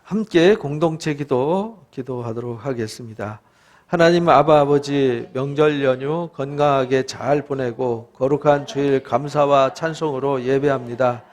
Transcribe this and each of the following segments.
함께 공동체 기도하도록 하겠습니다. 하나님 아버지, 명절 연휴 건강하게 잘 보내고 거룩한 주일 감사와 찬송으로 예배합니다.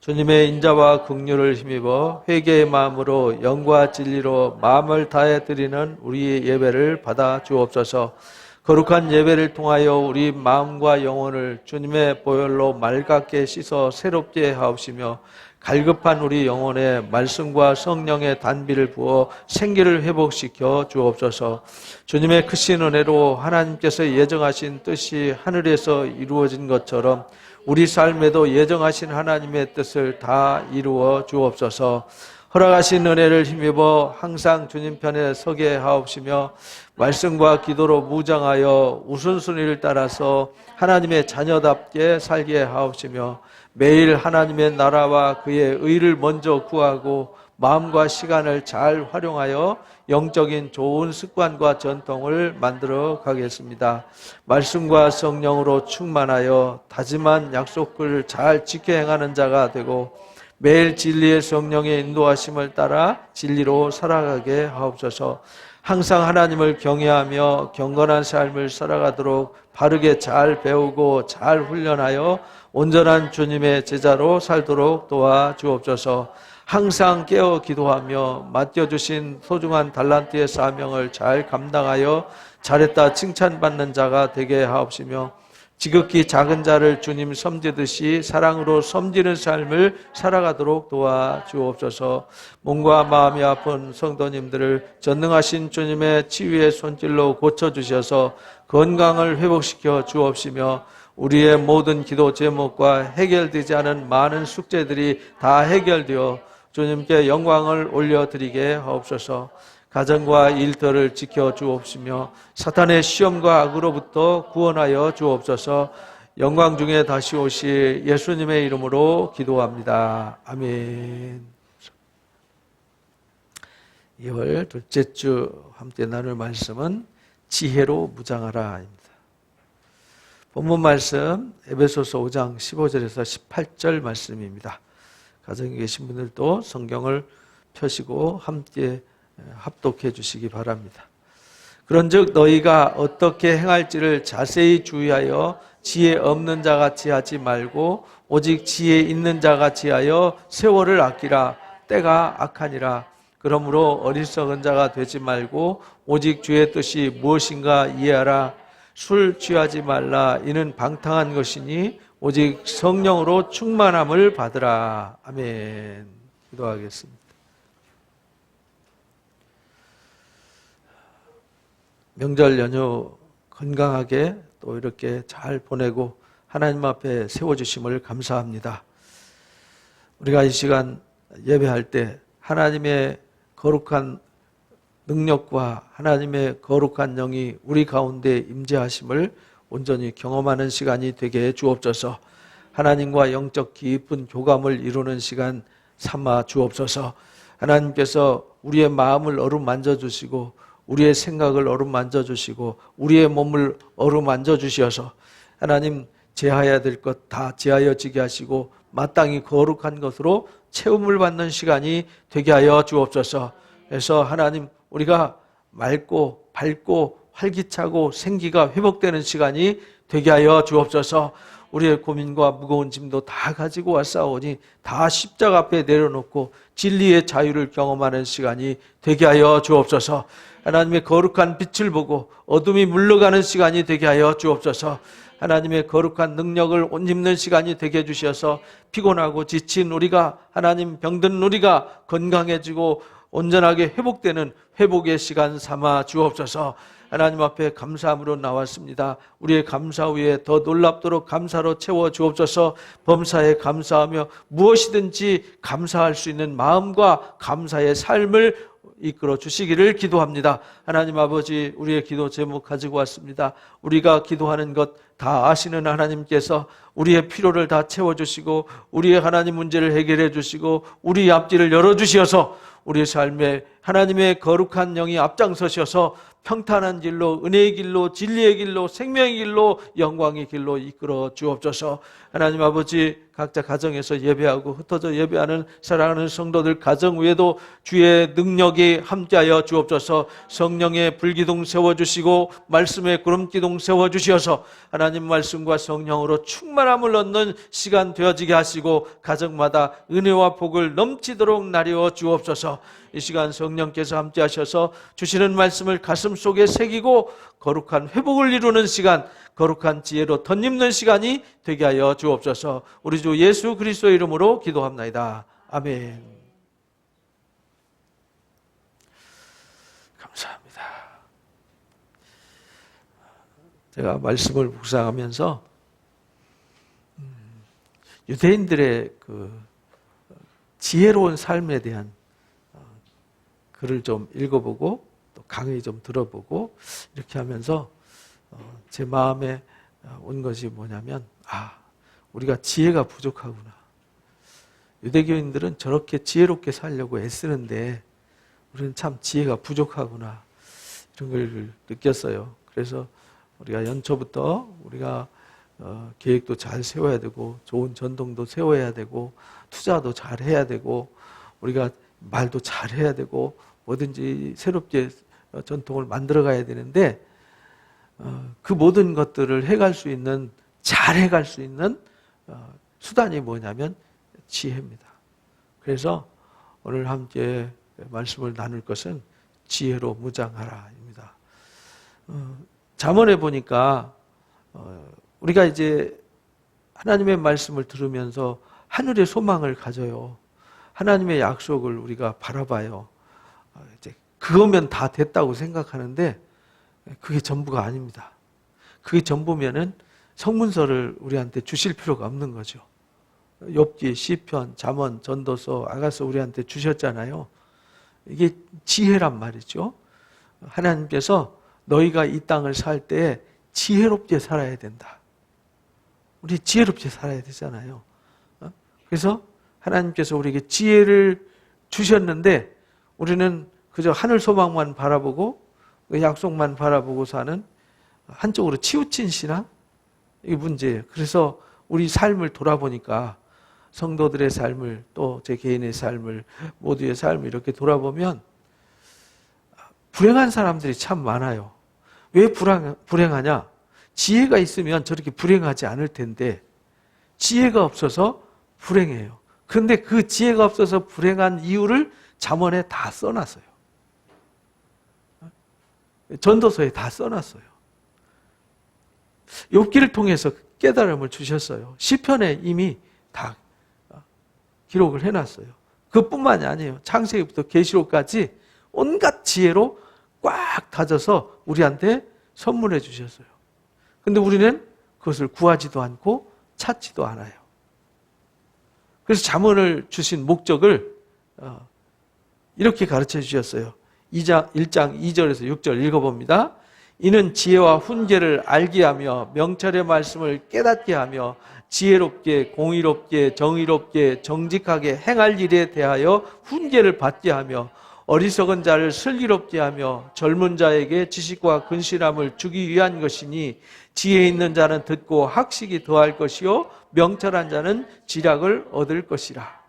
주님의 인자와 긍휼을 힘입어 회개의 마음으로 영과 진리로 마음을 다해 드리는 우리의 예배를 받아 주옵소서. 거룩한 예배를 통하여 우리 마음과 영혼을 주님의 보혈로 맑게 씻어 새롭게 하옵시며 갈급한 우리 영혼에 말씀과 성령의 단비를 부어 생기를 회복시켜 주옵소서. 주님의 크신 은혜로 하나님께서 예정하신 뜻이 하늘에서 이루어진 것처럼 우리 삶에도 예정하신 하나님의 뜻을 다 이루어 주옵소서. 허락하신 은혜를 힘입어 항상 주님 편에 서게 하옵시며 말씀과 기도로 무장하여 우선순위를 따라서 하나님의 자녀답게 살게 하옵시며 매일 하나님의 나라와 그의 의를 먼저 구하고 마음과 시간을 잘 활용하여 영적인 좋은 습관과 전통을 만들어 가겠습니다. 말씀과 성령으로 충만하여 다짐한 약속을 잘 지켜 행하는 자가 되고 매일 진리의 성령의 인도하심을 따라 진리로 살아가게 하옵소서. 항상 하나님을 경외하며 경건한 삶을 살아가도록 바르게 잘 배우고 잘 훈련하여 온전한 주님의 제자로 살도록 도와주옵소서. 항상 깨어 기도하며 맡겨주신 소중한 달란트의 사명을 잘 감당하여 잘했다 칭찬받는 자가 되게 하옵시며 지극히 작은 자를 주님 섬기듯이 사랑으로 섬기는 삶을 살아가도록 도와주옵소서. 몸과 마음이 아픈 성도님들을 전능하신 주님의 치유의 손길로 고쳐주셔서 건강을 회복시켜 주옵시며 우리의 모든 기도 제목과 해결되지 않은 많은 숙제들이 다 해결되어 주님께 영광을 올려드리게 하옵소서. 가정과 일터를 지켜 주옵시며 사탄의 시험과 악으로부터 구원하여 주옵소서. 영광 중에 다시 오실 예수님의 이름으로 기도합니다. 아멘. 2월 둘째 주 함께 나눌 말씀은 지혜로 무장하라입니다. 본문 말씀 에베소서 5장 15절에서 18절 말씀입니다. 가정에 계신 분들도 성경을 펴시고 함께 합독해 주시기 바랍니다. 그런즉 너희가 어떻게 행할지를 자세히 주의하여 지혜 없는 자같이 하지 말고 오직 지혜 있는 자같이 하여 세월을 아끼라. 때가 악하니라. 그러므로 어리석은 자가 되지 말고 오직 주의 뜻이 무엇인가 이해하라. 술 취하지 말라. 이는 방탕한 것이니 오직 성령으로 충만함을 받으라. 아멘. 기도하겠습니다. 명절 연휴 건강하게 또 이렇게 잘 보내고 하나님 앞에 세워주심을 감사합니다. 우리가 이 시간 예배할 때 하나님의 거룩한 능력과 하나님의 거룩한 영이 우리 가운데 임재하심을 온전히 경험하는 시간이 되게 해 주옵소서. 하나님과 영적 깊은 교감을 이루는 시간 삼아 주옵소서. 하나님께서 우리의 마음을 어루만져 주시고 우리의 생각을 어루만져 주시고 우리의 몸을 어루만져 주셔서 하나님 제하여야 될 것 다 제하여지게 하시고 마땅히 거룩한 것으로 채움을 받는 시간이 되게 하여 주옵소서. 그래서 하나님 우리가 맑고 밝고 활기차고 생기가 회복되는 시간이 되게 하여 주옵소서. 우리의 고민과 무거운 짐도 다 가지고 왔사오니 다 십자가 앞에 내려놓고 진리의 자유를 경험하는 시간이 되게 하여 주옵소서. 하나님의 거룩한 빛을 보고 어둠이 물러가는 시간이 되게 하여 주옵소서. 하나님의 거룩한 능력을 옷 입는 시간이 되게 해주셔서 피곤하고 지친 우리가 하나님 병든 우리가 건강해지고 온전하게 회복되는 회복의 시간 삼아 주옵소서. 하나님 앞에 감사함으로 나왔습니다. 우리의 감사 위에 더 놀랍도록 감사로 채워 주옵소서. 범사에 감사하며 무엇이든지 감사할 수 있는 마음과 감사의 삶을 이끌어 주시기를 기도합니다. 하나님 아버지 우리의 기도 제목 가지고 왔습니다. 우리가 기도하는 것 다 아시는 하나님께서 우리의 필요를 다 채워주시고 우리의 하나님 문제를 해결해 주시고 우리의 앞길을 열어주시어서 우리의 삶에 하나님의 거룩한 영이 앞장서셔서 평탄한 길로, 은혜의 길로, 진리의 길로, 생명의 길로, 영광의 길로 이끌어 주옵소서. 하나님 아버지, 각자 가정에서 예배하고 흩어져 예배하는 사랑하는 성도들 가정 위에도 주의 능력이 함께하여 주옵소서. 성령의 불기둥 세워주시고 말씀의 구름기둥 세워주시어서 하나님 말씀과 성령으로 충만함을 얻는 시간 되어지게 하시고 가정마다 은혜와 복을 넘치도록 나누어 주옵소서. 이 시간 성령께서 함께 하셔서 주시는 말씀을 가슴 속에 새기고 거룩한 회복을 이루는 시간, 거룩한 지혜로 덧입는 시간이 되게 하여 주옵소서. 우리 주 예수 그리스도의 이름으로 기도합나이다. 아멘. 감사합니다. 제가 말씀을 묵상하면서 유대인들의 그 지혜로운 삶에 대한 글을 좀 읽어보고 또 강의 좀 들어보고 이렇게 하면서 제 마음에 온 것이 뭐냐면 우리가 지혜가 부족하구나. 유대교인들은 저렇게 지혜롭게 살려고 애쓰는데 우리는 참 지혜가 부족하구나. 이런 걸 느꼈어요. 그래서 우리가 연초부터 우리가 계획도 잘 세워야 되고 좋은 전통도 세워야 되고 투자도 잘 해야 되고 우리가 말도 잘 해야 되고 뭐든지 새롭게 전통을 만들어 가야 되는데 그 모든 것들을 해갈 수 있는, 잘 해갈 수 있는 수단이 뭐냐면 지혜입니다. 그래서 오늘 함께 말씀을 나눌 것은 지혜로 무장하라입니다. 잠언에 보니까 우리가 이제 하나님의 말씀을 들으면서 하늘의 소망을 가져요. 하나님의 약속을 우리가 바라봐요. 이제 그거면 다 됐다고 생각하는데 그게 전부가 아닙니다. 그게 전부면은 성문서를 우리한테 주실 필요가 없는 거죠. 욥기, 시편, 잠언, 전도서, 아가서 우리한테 주셨잖아요. 이게 지혜란 말이죠. 하나님께서 너희가 이 땅을 살 때 지혜롭게 살아야 된다. 우리 지혜롭게 살아야 되잖아요. 그래서 하나님께서 우리에게 지혜를 주셨는데 우리는 그저 하늘 소망만 바라보고 그 약속만 바라보고 사는 한쪽으로 치우친 신앙? 이게 문제예요. 그래서 우리 삶을 돌아보니까 성도들의 삶을 또 제 개인의 삶을 모두의 삶을 이렇게 돌아보면 불행한 사람들이 참 많아요. 왜 불행하냐? 지혜가 있으면 저렇게 불행하지 않을 텐데 지혜가 없어서 불행해요. 그런데 그 지혜가 없어서 불행한 이유를 잠언에 다 써놨어요. 전도서에 다 써놨어요. 욥기를 통해서 깨달음을 주셨어요. 시편에 이미 다 기록을 해놨어요. 그뿐만이 아니에요. 창세기부터 계시록까지 온갖 지혜로 꽉 다져서 우리한테 선물해 주셨어요. 근데 우리는 그것을 구하지도 않고 찾지도 않아요. 그래서 잠언을 주신 목적을 이렇게 가르쳐 주셨어요. 1장 2절에서 6절 읽어봅니다. 이는 지혜와 훈계를 알게 하며 명철의 말씀을 깨닫게 하며 지혜롭게 공의롭게 정의롭게 정직하게 행할 일에 대하여 훈계를 받게 하며 어리석은 자를 슬기롭게 하며 젊은 자에게 지식과 근실함을 주기 위한 것이니 지혜 있는 자는 듣고 학식이 더할 것이요 명철한 자는 지략을 얻을 것이라.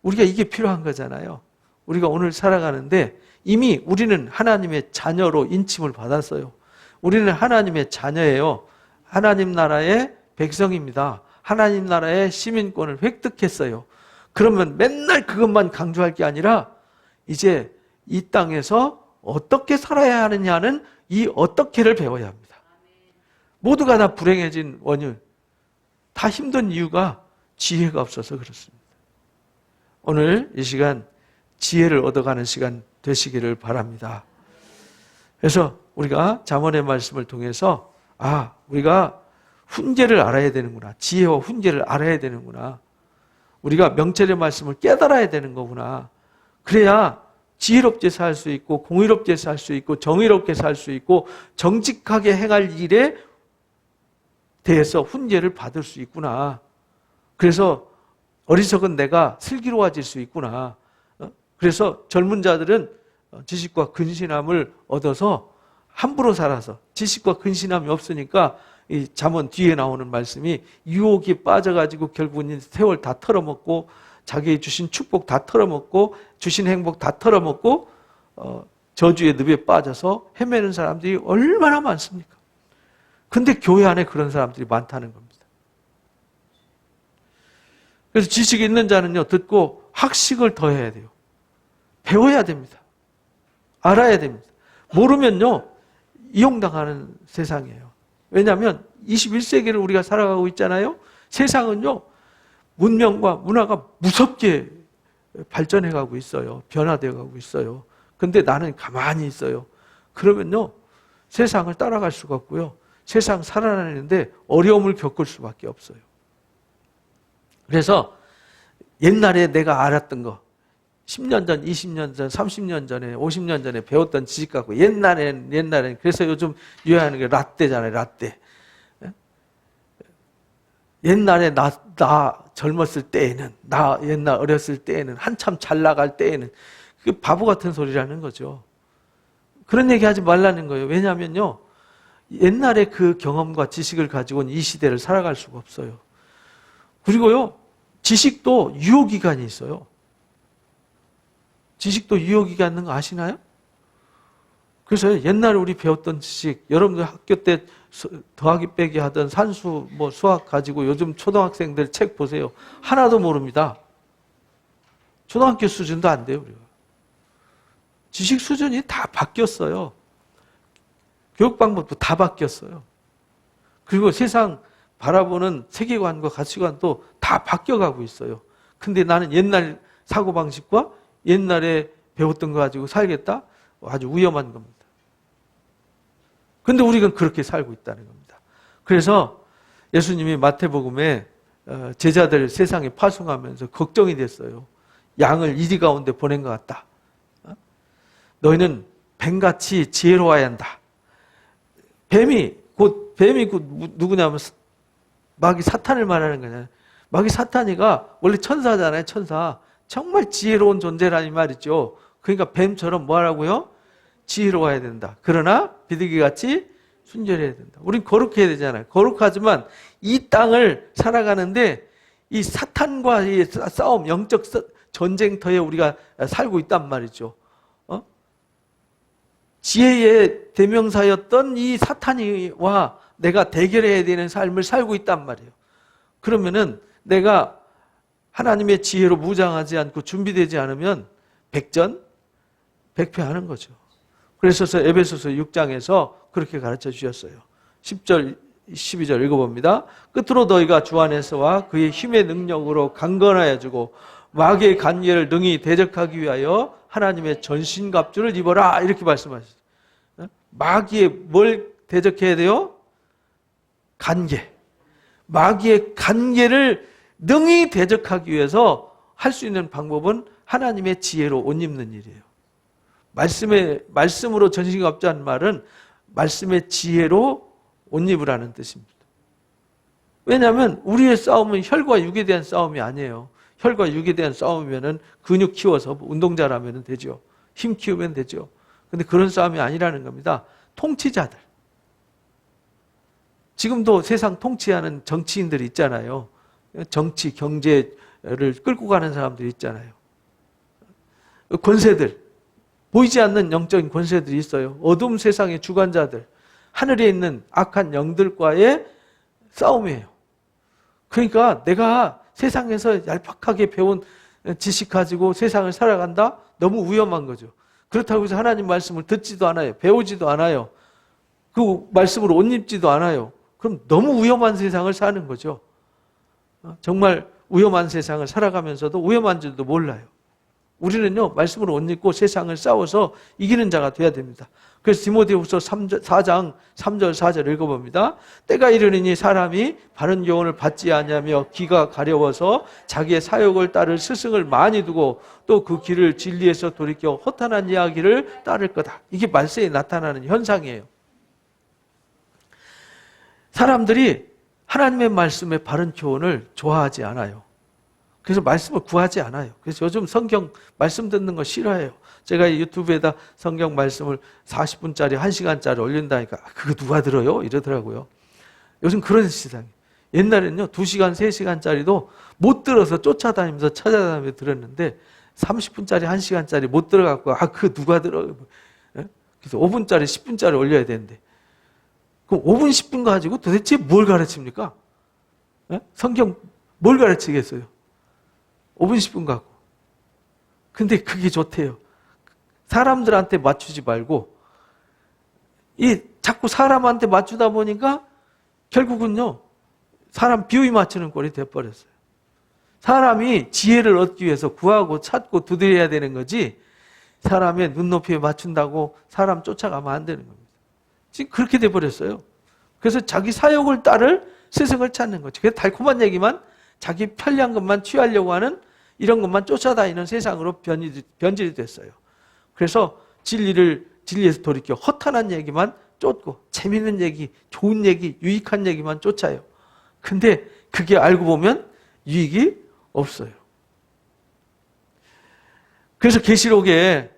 우리가 이게 필요한 거잖아요. 우리가 오늘 살아가는데 이미 우리는 하나님의 자녀로 인침을 받았어요. 우리는 하나님의 자녀예요. 하나님 나라의 백성입니다. 하나님 나라의 시민권을 획득했어요. 그러면 맨날 그것만 강조할 게 아니라 이제 이 땅에서 어떻게 살아야 하느냐는 이 어떻게를 배워야 합니다. 모두가 다 불행해진 원인, 다 힘든 이유가 지혜가 없어서 그렇습니다. 오늘 이 시간 지혜를 얻어가는 시간 되시기를 바랍니다. 그래서 우리가 잠언의 말씀을 통해서 우리가 훈계를 알아야 되는구나. 지혜와 훈계를 알아야 되는구나. 우리가 명철의 말씀을 깨달아야 되는 거구나. 그래야 지혜롭게 살 수 있고 공의롭게 살 수 있고 정의롭게 살 수 있고 정직하게 행할 일에 대해서 훈계를 받을 수 있구나. 그래서 어리석은 내가 슬기로워질 수 있구나. 그래서 젊은 자들은 지식과 근신함을 얻어서 함부로 살아서 지식과 근신함이 없으니까 이 잠언 뒤에 나오는 말씀이 유혹이 빠져가지고 결국은 세월 다 털어먹고 자기 주신 축복 다 털어먹고 주신 행복 다 털어먹고 저주의 늪에 빠져서 헤매는 사람들이 얼마나 많습니까? 근데 교회 안에 그런 사람들이 많다는 겁니다. 그래서 지식이 있는 자는요, 듣고 학식을 더 해야 돼요. 배워야 됩니다. 알아야 됩니다. 모르면요, 이용당하는 세상이에요. 왜냐하면 21세기를 우리가 살아가고 있잖아요. 세상은요, 문명과 문화가 무섭게 발전해가고 있어요. 변화되어가고 있어요. 근데 나는 가만히 있어요. 그러면요, 세상을 따라갈 수가 없고요. 세상 살아내는데 어려움을 겪을 수밖에 없어요. 그래서 옛날에 내가 알았던 거, 10년 전, 20년 전, 30년 전에, 50년 전에 배웠던 지식 갖고 옛날엔 그래서 요즘 유행하는 게 라떼잖아요. 라떼. 옛날에 나 젊었을 때에는, 나 옛날 어렸을 때에는, 한참 잘 나갈 때에는 그게 바보 같은 소리라는 거죠. 그런 얘기 하지 말라는 거예요. 왜냐하면요, 옛날에 그 경험과 지식을 가지고는 이 시대를 살아갈 수가 없어요. 그리고요, 지식도 유효기간이 있어요. 지식도 유효기간 있는 거 아시나요? 그래서 옛날에 우리 배웠던 지식, 여러분들 학교 때 더하기 빼기 하던 산수, 수학 가지고 요즘 초등학생들 책 보세요. 하나도 모릅니다. 초등학교 수준도 안 돼요, 우리가. 지식 수준이 다 바뀌었어요. 교육 방법도 다 바뀌었어요. 그리고 세상 바라보는 세계관과 가치관도 다 바뀌어가고 있어요. 근데 나는 옛날 사고방식과 옛날에 배웠던 거 가지고 살겠다? 아주 위험한 겁니다. 근데 우리가 그렇게 살고 있다는 겁니다. 그래서 예수님이 마태복음에 제자들 세상에 파송하면서 걱정이 됐어요. 양을 이리 가운데 보낸 것 같다. 너희는 뱀같이 지혜로워야 한다. 뱀이 곧 누구냐면 마귀 사탄을 말하는 거잖아요. 마귀 사탄이가 원래 천사잖아요. 천사. 정말 지혜로운 존재라는 말이죠. 그러니까 뱀처럼 뭐 하라고요? 지혜로워야 된다. 그러나 비둘기같이 순결해야 된다. 우린 거룩해야 되잖아요. 거룩하지만 이 땅을 살아가는데 이 사탄과의 싸움, 영적 전쟁터에 우리가 살고 있단 말이죠. 지혜의 대명사였던 이 사탄이와 내가 대결해야 되는 삶을 살고 있단 말이에요. 그러면은 내가 하나님의 지혜로 무장하지 않고 준비되지 않으면 백전백패하는 거죠. 그래서 에베소서 6장에서 그렇게 가르쳐 주셨어요. 10절, 12절 읽어봅니다. 끝으로 너희가 주 안에서와 그의 힘의 능력으로 강건하여 주고 마귀의 간계를 능히 대적하기 위하여 하나님의 전신갑주를 입어라. 이렇게 말씀하셨어요. 마귀의 뭘 대적해야 돼요? 간계. 마귀의 간계를 능히 대적하기 위해서 할 수 있는 방법은 하나님의 지혜로 옷 입는 일이에요. 말씀으로 전신갑주하는 말은 말씀의 지혜로 옷 입으라는 뜻입니다. 왜냐하면 우리의 싸움은 혈과 육에 대한 싸움이 아니에요. 혈과 육에 대한 싸움이면은 근육 키워서 운동자라면 되죠. 힘 키우면 되죠. 근데 그런 싸움이 아니라는 겁니다. 통치자들. 지금도 세상 통치하는 정치인들이 있잖아요. 정치, 경제를 끌고 가는 사람들이 있잖아요. 권세들, 보이지 않는 영적인 권세들이 있어요. 어두움 세상의 주관자들, 하늘에 있는 악한 영들과의 싸움이에요. 그러니까 내가 세상에서 얄팍하게 배운 지식 가지고 세상을 살아간다? 너무 위험한 거죠. 그렇다고 해서 하나님 말씀을 듣지도 않아요. 배우지도 않아요. 그 말씀으로 옷 입지도 않아요. 그럼 너무 위험한 세상을 사는 거죠. 정말 위험한 세상을 살아가면서도 위험한 줄도 몰라요. 우리는요, 말씀으로 옷 입고 세상을 싸워서 이기는 자가 돼야 됩니다. 그래서 디모데후서 4장 3절 4절 읽어봅니다. 때가 이르니 사람이 바른 교훈을 받지 아니하며 귀가 가려워서 자기의 사욕을 따를 스승을 많이 두고 또 그 길을 진리에서 돌이켜 허탄한 이야기를 따를 거다. 이게 말세에 나타나는 현상이에요. 사람들이 하나님의 말씀의 바른 교훈을 좋아하지 않아요. 그래서 말씀을 구하지 않아요. 그래서 요즘 성경 말씀 듣는 거 싫어해요. 제가 유튜브에다 성경 말씀을 40분짜리, 1시간짜리 올린다니까 그거 누가 들어요? 이러더라고요. 요즘 그런 세상이. 옛날에는요 2시간, 3시간짜리도 못 들어서 쫓아다니면서 찾아다니면서 들었는데 30분짜리, 1시간짜리 못 들어갖고 그거 누가 들어요? 그래서 5분짜리, 10분짜리 올려야 되는데 그럼 5분, 10분 가지고 도대체 뭘 가르칩니까? 성경 뭘 가르치겠어요? 5분, 10분 갖고. 근데 그게 좋대요. 사람들한테 맞추지 말고 자꾸 사람한테 맞추다 보니까 결국은요 사람 비위 맞추는 꼴이 돼버렸어요. 사람이 지혜를 얻기 위해서 구하고 찾고 두드려야 되는 거지 사람의 눈높이에 맞춘다고 사람 쫓아가면 안 되는 겁니다. 지금 그렇게 돼버렸어요. 그래서 자기 사욕을 따를 스승을 찾는 거죠. 그래서 달콤한 얘기만 자기 편리한 것만 취하려고 하는 이런 것만 쫓아다니는 세상으로 변질이 됐어요. 그래서 진리에서 돌이켜 허탄한 얘기만 쫓고 재밌는 얘기, 좋은 얘기, 유익한 얘기만 쫓아요. 근데 그게 알고 보면 유익이 없어요. 그래서 계시록에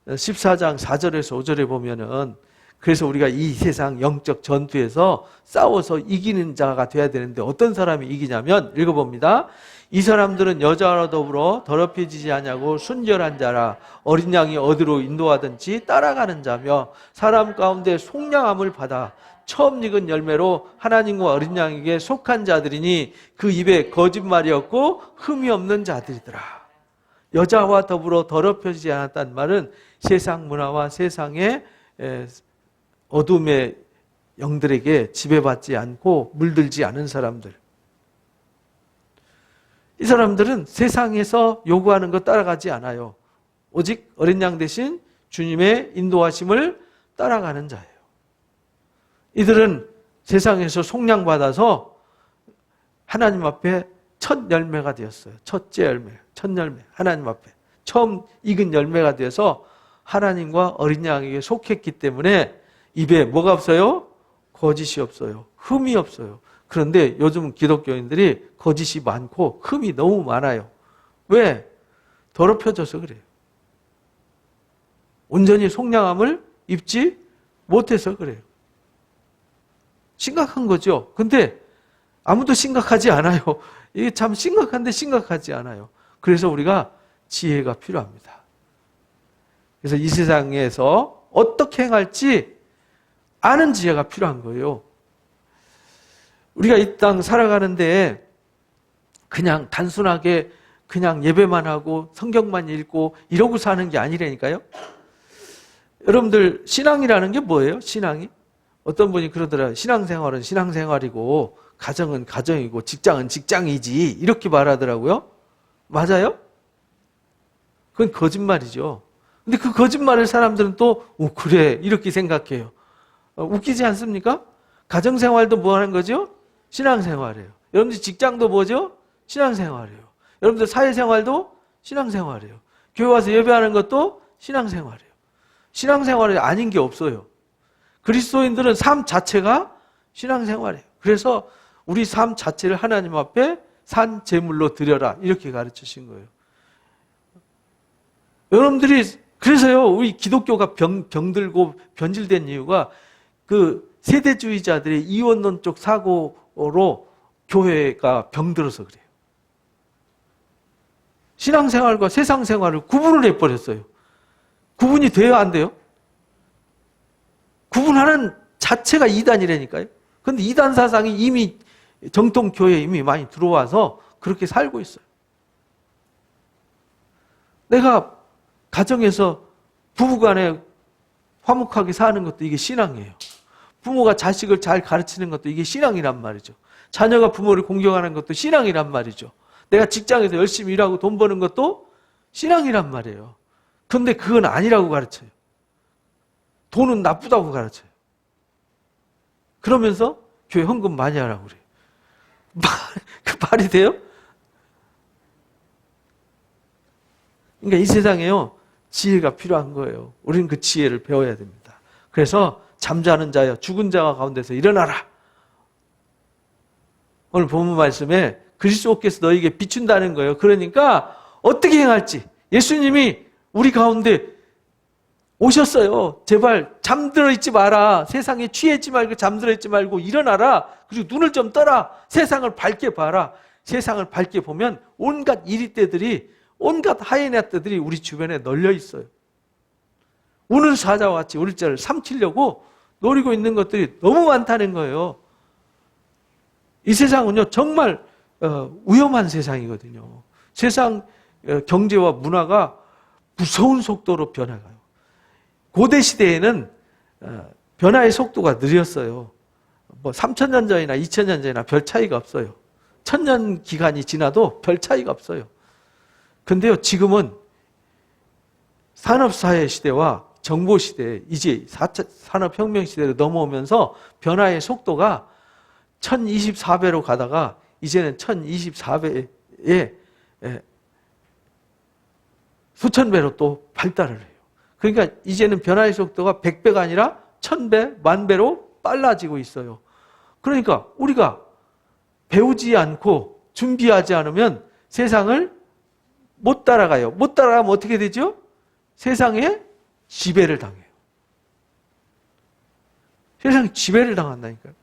14장 4절에서 5절에 보면은 그래서 우리가 이 세상 영적 전투에서 싸워서 이기는 자가 돼야 되는데 어떤 사람이 이기냐면 읽어봅니다. 이 사람들은 여자와 더불어 더럽혀지지 아니하고 순결한 자라 어린 양이 어디로 인도하든지 따라가는 자며 사람 가운데 속량함을 받아 처음 익은 열매로 하나님과 어린 양에게 속한 자들이니 그 입에 거짓말이 없고 흠이 없는 자들이더라. 여자와 더불어 더럽혀지지 않았다는 말은 세상 문화와 세상의 어둠의 영들에게 지배받지 않고 물들지 않은 사람들. 이 사람들은 세상에서 요구하는 것 따라가지 않아요. 오직 어린 양 대신 주님의 인도하심을 따라가는 자예요. 이들은 세상에서 속량받아서 하나님 앞에 첫 열매가 되었어요. 첫째 열매, 첫 열매. 하나님 앞에 처음 익은 열매가 되어서 하나님과 어린 양에게 속했기 때문에 입에 뭐가 없어요? 거짓이 없어요. 흠이 없어요. 그런데 요즘 기독교인들이 거짓이 많고 흠이 너무 많아요. 왜? 더럽혀져서 그래요. 온전히 속량함을 입지 못해서 그래요. 심각한 거죠. 근데 아무도 심각하지 않아요. 이게 참 심각한데 심각하지 않아요. 그래서 우리가 지혜가 필요합니다. 그래서 이 세상에서 어떻게 행할지 아는 지혜가 필요한 거예요. 우리가 이 땅 살아가는데 그냥 단순하게 그냥 예배만 하고 성경만 읽고 이러고 사는 게 아니라니까요. 여러분들 신앙이라는 게 뭐예요? 신앙이? 어떤 분이 그러더라고요. 신앙생활은 신앙생활이고 가정은 가정이고 직장은 직장이지 이렇게 말하더라고요. 맞아요? 그건 거짓말이죠. 근데 그 거짓말을 사람들은 또 그래 이렇게 생각해요. 웃기지 않습니까? 가정생활도 뭐 하는 거죠? 신앙생활이에요. 여러분들 직장도 뭐죠? 신앙생활이에요. 여러분들 사회생활도 신앙생활이에요. 교회 와서 예배하는 것도 신앙생활이에요. 신앙생활이 아닌 게 없어요. 그리스도인들은 삶 자체가 신앙생활이에요. 그래서 우리 삶 자체를 하나님 앞에 산 제물로 드려라 이렇게 가르치신 거예요. 여러분들이 그래서요 우리 기독교가 병들고 변질된 이유가 그 세대주의자들의 이원론적 사고로 교회가 병들어서 그래요. 신앙생활과 세상생활을 구분을 해버렸어요. 구분이 돼야 안 돼요? 구분하는 자체가 이단이라니까요. 그런데 이단 사상이 이미 정통교회에 이미 많이 들어와서 그렇게 살고 있어요. 내가 가정에서 부부간에 화목하게 사는 것도 이게 신앙이에요. 부모가 자식을 잘 가르치는 것도 이게 신앙이란 말이죠. 자녀가 부모를 공경하는 것도 신앙이란 말이죠. 내가 직장에서 열심히 일하고 돈 버는 것도 신앙이란 말이에요. 그런데 그건 아니라고 가르쳐요. 돈은 나쁘다고 가르쳐요. 그러면서 교회 헌금 많이 하라고 그래요. 그 말이 돼요? 그러니까 이 세상에요 지혜가 필요한 거예요. 우리는 그 지혜를 배워야 됩니다. 그래서 잠자는 자여 죽은 자가 가운데서 일어나라. 오늘 본문 말씀에 그리스도께서 너에게 비춘다는 거예요. 그러니까 어떻게 행할지 예수님이 우리 가운데 오셨어요. 제발 잠들어 있지 마라. 세상에 취했지 말고 잠들어 있지 말고 일어나라. 그리고 눈을 좀 떠라. 세상을 밝게 봐라. 세상을 밝게 보면 온갖 이리떼들이, 온갖 하이에나떼들이 우리 주변에 널려 있어요. 우는 사자와 같이 우리 자를 삼키려고 노리고 있는 것들이 너무 많다는 거예요. 이 세상은요 정말 위험한 세상이거든요. 세상 경제와 문화가 무서운 속도로 변해가요. 고대 시대에는 변화의 속도가 느렸어요. 뭐 3,000년 전이나 2,000년 전이나 별 차이가 없어요. 1,000년 기간이 지나도 별 차이가 없어요. 근데요 지금은 산업사회 시대와 정보시대, 이제 4차 산업혁명 시대로 넘어오면서 변화의 속도가 1024배로 가다가 이제는 1024배에 수천 배로 또 발달을 해요. 그러니까 이제는 변화의 속도가 100배가 아니라 1000배, 10,000배로 빨라지고 있어요. 그러니까 우리가 배우지 않고 준비하지 않으면 세상을 못 따라가요. 못 따라가면 어떻게 되죠? 세상에 지배를 당해요. 세상에 지배를 당한다니까요.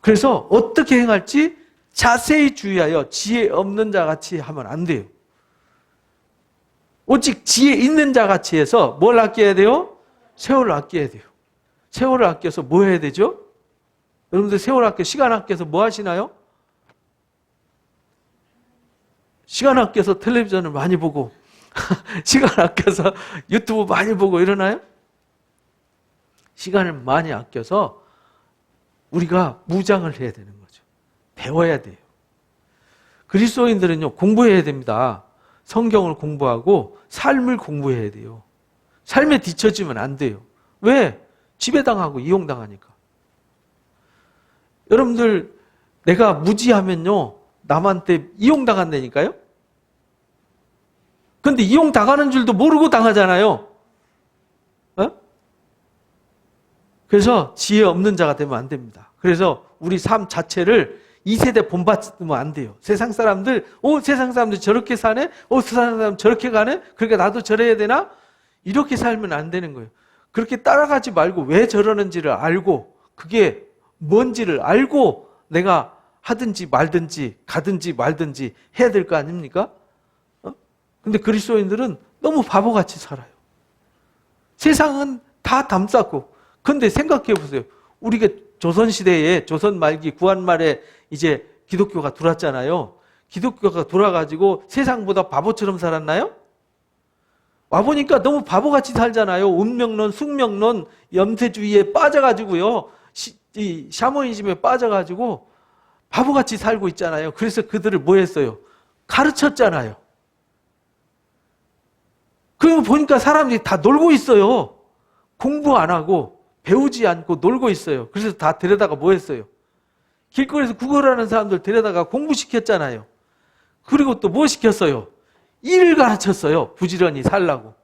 그래서 어떻게 행할지 자세히 주의하여 지혜 없는 자 같이 하면 안 돼요. 오직 지혜 있는 자 같이 해서 뭘 아껴야 돼요? 세월을 아껴야 돼요. 세월을 아껴서 뭐 해야 되죠? 여러분들 세월 아껴, 시간 아껴서 뭐 하시나요? 시간 아껴서 텔레비전을 많이 보고 시간 아껴서 유튜브 많이 보고 이러나요? 시간을 많이 아껴서 우리가 무장을 해야 되는 거죠. 배워야 돼요. 그리스도인들은요 공부해야 됩니다. 성경을 공부하고 삶을 공부해야 돼요. 삶에 뒤처지면 안 돼요. 왜? 지배당하고 이용당하니까. 여러분들 내가 무지하면요 남한테 이용당한다니까요. 근데 이용당하는 줄도 모르고 당하잖아요. 그래서 지혜 없는 자가 되면 안 됩니다. 그래서 우리 삶 자체를 이 세대 본받으면 안 돼요. 세상 사람들, 세상 사람들 저렇게 사네? 세상 사람 저렇게 가네? 그러니까 나도 저래야 되나? 이렇게 살면 안 되는 거예요. 그렇게 따라가지 말고 왜 저러는지를 알고 그게 뭔지를 알고 내가 하든지 말든지 가든지 말든지 해야 될 거 아닙니까? 근데 그리스도인들은 너무 바보같이 살아요. 세상은 다 담쌌고. 근데 생각해 보세요. 우리가 조선시대에, 조선 말기, 구한 말에 이제 기독교가 들어왔잖아요. 기독교가 돌아가지고 세상보다 바보처럼 살았나요? 와보니까 너무 바보같이 살잖아요. 운명론, 숙명론, 염세주의에 빠져가지고요. 이 샤머니즘에 빠져가지고 바보같이 살고 있잖아요. 그래서 그들을 뭐 했어요? 가르쳤잖아요. 그리고 보니까 사람들이 다 놀고 있어요. 공부 안 하고 배우지 않고 놀고 있어요. 그래서 다 데려다가 뭐 했어요? 길거리에서 구걸하는 사람들 데려다가 공부시켰잖아요. 그리고 또 뭐 시켰어요? 일을 가르쳤어요. 부지런히 살라고.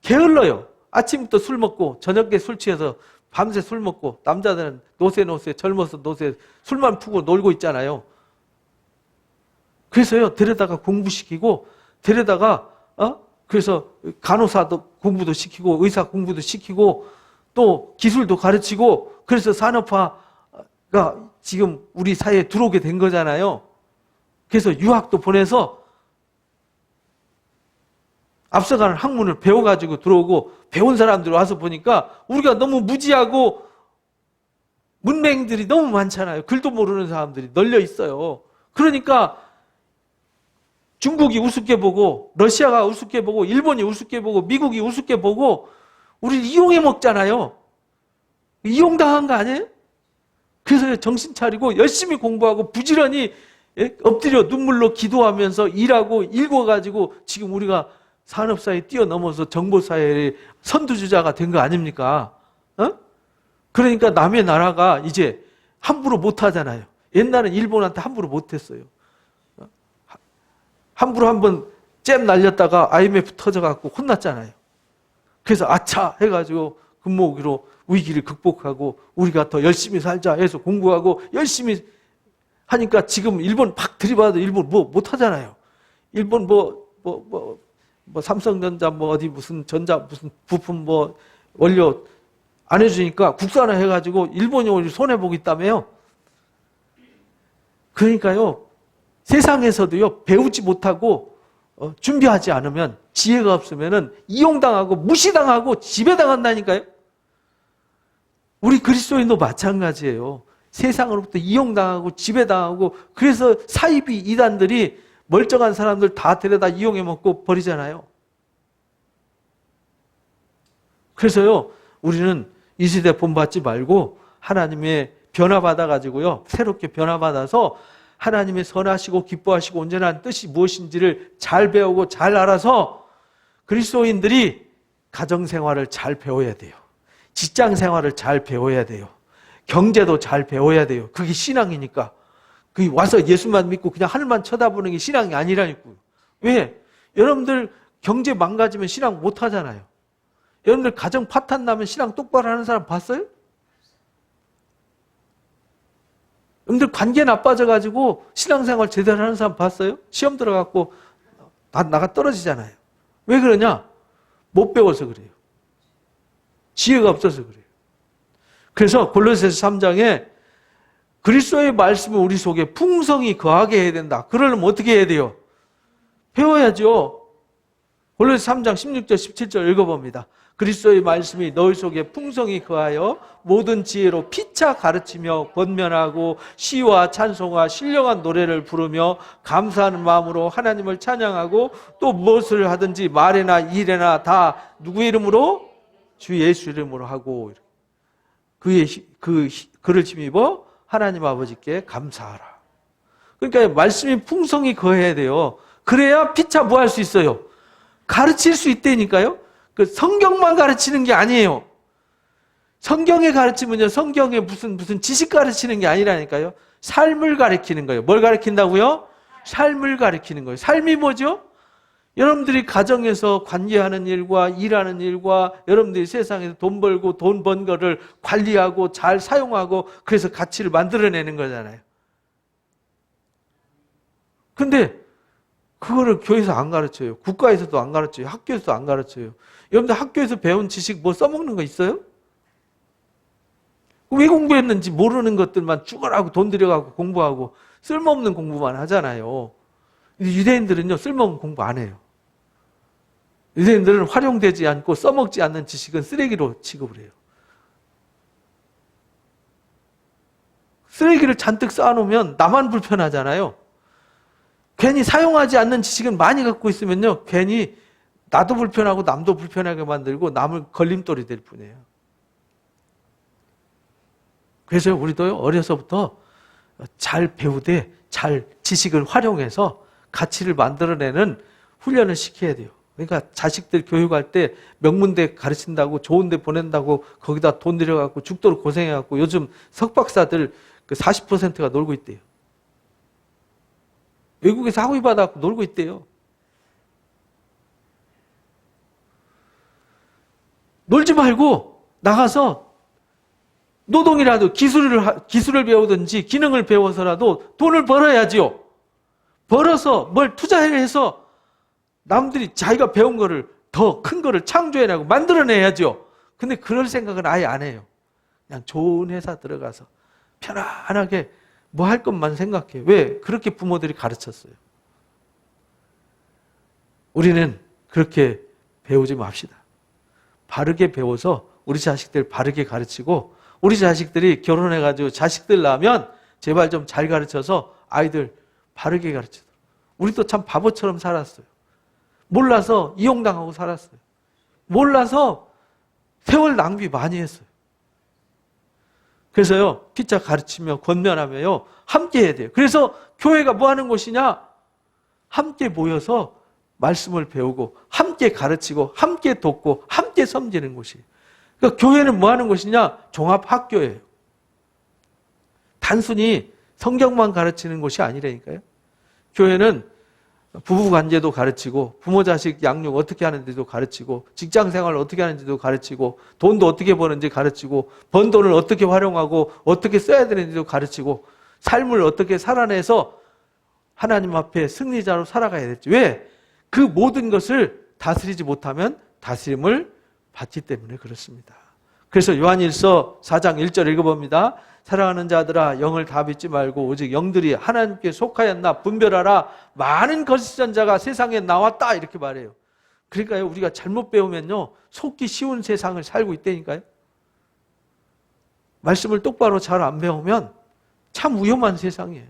게을러요. 아침부터 술 먹고 저녁에 술 취해서 밤새 술 먹고 남자들은 노세 젊어서 노세 술만 푸고 놀고 있잖아요. 그래서요 데려다가 공부시키고 데려다가 그래서 간호사도 공부도 시키고 의사 공부도 시키고 또 기술도 가르치고 그래서 산업화가 지금 우리 사회에 들어오게 된 거잖아요. 그래서 유학도 보내서 앞서가는 학문을 배워가지고 들어오고 배운 사람들이 와서 보니까 우리가 너무 무지하고 문맹들이 너무 많잖아요. 글도 모르는 사람들이 널려 있어요. 그러니까 중국이 우습게 보고 러시아가 우습게 보고 일본이 우습게 보고 미국이 우습게 보고 우리를 이용해 먹잖아요. 이용당한 거 아니에요? 그래서 정신 차리고 열심히 공부하고 부지런히 엎드려 눈물로 기도하면서 일하고 읽어가지고 지금 우리가 산업사회에 뛰어넘어서 정보사회의 선두주자가 된 거 아닙니까? 그러니까 남의 나라가 이제 함부로 못하잖아요. 옛날엔 일본한테 함부로 못했어요. 함부로 한번 잼 날렸다가 IMF 터져갖고 혼났잖아요. 그래서 아차 해가지고 금모으기로 위기를 극복하고 우리가 더 열심히 살자 해서 공부하고 열심히 하니까 지금 일본 막 들이받아도 일본 뭐 못하잖아요. 일본 뭐 삼성전자 어디 무슨 전자 무슨 부품 원료 안 해주니까 국산화 해가지고 일본이 오히려 손해보고 있다며요. 그러니까요, 세상에서도요, 배우지 못하고 준비하지 않으면, 지혜가 없으면은 이용당하고 무시당하고 지배당한다니까요. 우리 그리스도인도 마찬가지예요. 세상으로부터 이용당하고 지배당하고, 그래서 사이비 이단들이 멀쩡한 사람들 다 데려다 이용해 먹고 버리잖아요. 그래서요, 우리는 이 시대 본받지 말고 하나님의 변화받아가지고요, 새롭게 변화받아서 하나님의 선하시고 기뻐하시고 온전한 뜻이 무엇인지를 잘 배우고 잘 알아서 그리스도인들이 가정생활을 잘 배워야 돼요. 직장생활을 잘 배워야 돼요. 경제도 잘 배워야 돼요. 그게 신앙이니까. 그 와서 예수만 믿고 그냥 하늘만 쳐다보는 게 신앙이 아니라니까요. 왜? 여러분들 경제 망가지면 신앙 못 하잖아요. 여러분들 가정 파탄 나면 신앙 똑바로 하는 사람 봤어요? 여러분들 관계 나빠져가지고 신앙생활 제대로 하는 사람 봤어요? 시험 들어갖고 다 나가 떨어지잖아요. 왜 그러냐? 못 배워서 그래요. 지혜가 없어서 그래요. 그래서 골로새서 3장에 그리스도의 말씀을 우리 속에 풍성히 거하게 해야 된다. 그러려면 어떻게 해야 돼요? 배워야죠. 골로새서 3장 16절 17절 읽어봅니다. 그리스도의 말씀이 너희 속에 풍성히 거하여 모든 지혜로 피차 가르치며 권면하고 시와 찬송과 신령한 노래를 부르며 감사하는 마음으로 하나님을 찬양하고 또 무엇을 하든지 말이나 일이나 다 누구의 이름으로? 주 예수 이름으로 하고 그를 힘입어 하나님 아버지께 감사하라. 그러니까 말씀이 풍성히 거해야 돼요. 그래야 피차 뭐 할 수 있어요? 가르칠 수 있다니까요. 그 성경만 가르치는 게 아니에요. 성경에 가르치면요, 성경에 무슨 지식 가르치는 게 아니라니까요. 삶을 가르치는 거예요. 뭘 가르친다고요? 삶을 가르치는 거예요. 삶이 뭐죠? 여러분들이 가정에서 관계하는 일과 일하는 일과 여러분들이 세상에서 돈 벌고 돈 번 거를 관리하고 잘 사용하고 그래서 가치를 만들어내는 거잖아요. 근데 그거를 교회에서 안 가르쳐요. 국가에서도 안 가르쳐요. 학교에서도 안 가르쳐요. 여러분들 학교에서 배운 지식 뭐 써먹는 거 있어요? 왜 공부했는지 모르는 것들만 쭈그라고 돈 들여가고 공부하고 쓸모없는 공부만 하잖아요. 유대인들은요, 쓸모없는 공부 안 해요. 유대인들은 활용되지 않고 써먹지 않는 지식은 쓰레기로 취급을 해요. 쓰레기를 잔뜩 쌓아놓으면 나만 불편하잖아요. 괜히 사용하지 않는 지식은 많이 갖고 있으면요, 괜히 나도 불편하고 남도 불편하게 만들고 남을 걸림돌이 될 뿐이에요. 그래서 우리도 어려서부터 잘 배우되 잘 지식을 활용해서 가치를 만들어내는 훈련을 시켜야 돼요. 그러니까 자식들 교육할 때 명문대 가르친다고 좋은 데 보낸다고 거기다 돈 들여갖고 죽도록 고생해갖고 요즘 석박사들 그 40%가 놀고 있대요. 외국에서 학위 받아갖고 놀고 있대요. 놀지 말고 나가서 노동이라도 기술을 배우든지 기능을 배워서라도 돈을 벌어야지요. 벌어서 뭘 투자해서 남들이 자기가 배운 거를 더 큰 거를 창조해내고 만들어내야죠. 근데 그럴 생각은 아예 안 해요. 그냥 좋은 회사 들어가서 편안하게 뭐 할 것만 생각해요. 왜? 그렇게 부모들이 가르쳤어요. 우리는 그렇게 배우지 맙시다. 바르게 배워서 우리 자식들 바르게 가르치고 우리 자식들이 결혼해가지고 자식들 낳으면 제발 좀 잘 가르쳐서 아이들 바르게 가르치도록. 우리도 참 바보처럼 살았어요. 몰라서 이용당하고 살았어요. 몰라서 세월 낭비 많이 했어요. 그래서요, 피차 가르치며 권면하며요, 함께 해야 돼요. 그래서 교회가 뭐 하는 곳이냐? 함께 모여서 말씀을 배우고, 함께 가르치고, 함께 돕고, 함께 섬기는 곳이에요. 그러니까 교회는 뭐 하는 곳이냐? 종합학교예요. 단순히 성경만 가르치는 곳이 아니라니까요. 교회는 부부관계도 가르치고 부모 자식 양육 어떻게 하는지도 가르치고 직장생활을 어떻게 하는지도 가르치고 돈도 어떻게 버는지 가르치고 번 돈을 어떻게 활용하고 어떻게 써야 되는지도 가르치고 삶을 어떻게 살아내서 하나님 앞에 승리자로 살아가야 될지. 왜? 그 모든 것을 다스리지 못하면 다스림을 받기 때문에 그렇습니다. 그래서 요한일서 4장 1절 읽어봅니다. 사랑하는 자들아, 영을 다 믿지 말고 오직 영들이 하나님께 속하였나 분별하라. 많은 거짓선자가 세상에 나왔다, 이렇게 말해요. 그러니까요, 우리가 잘못 배우면요 속기 쉬운 세상을 살고 있다니까요. 말씀을 똑바로 잘 안 배우면 참 위험한 세상이에요.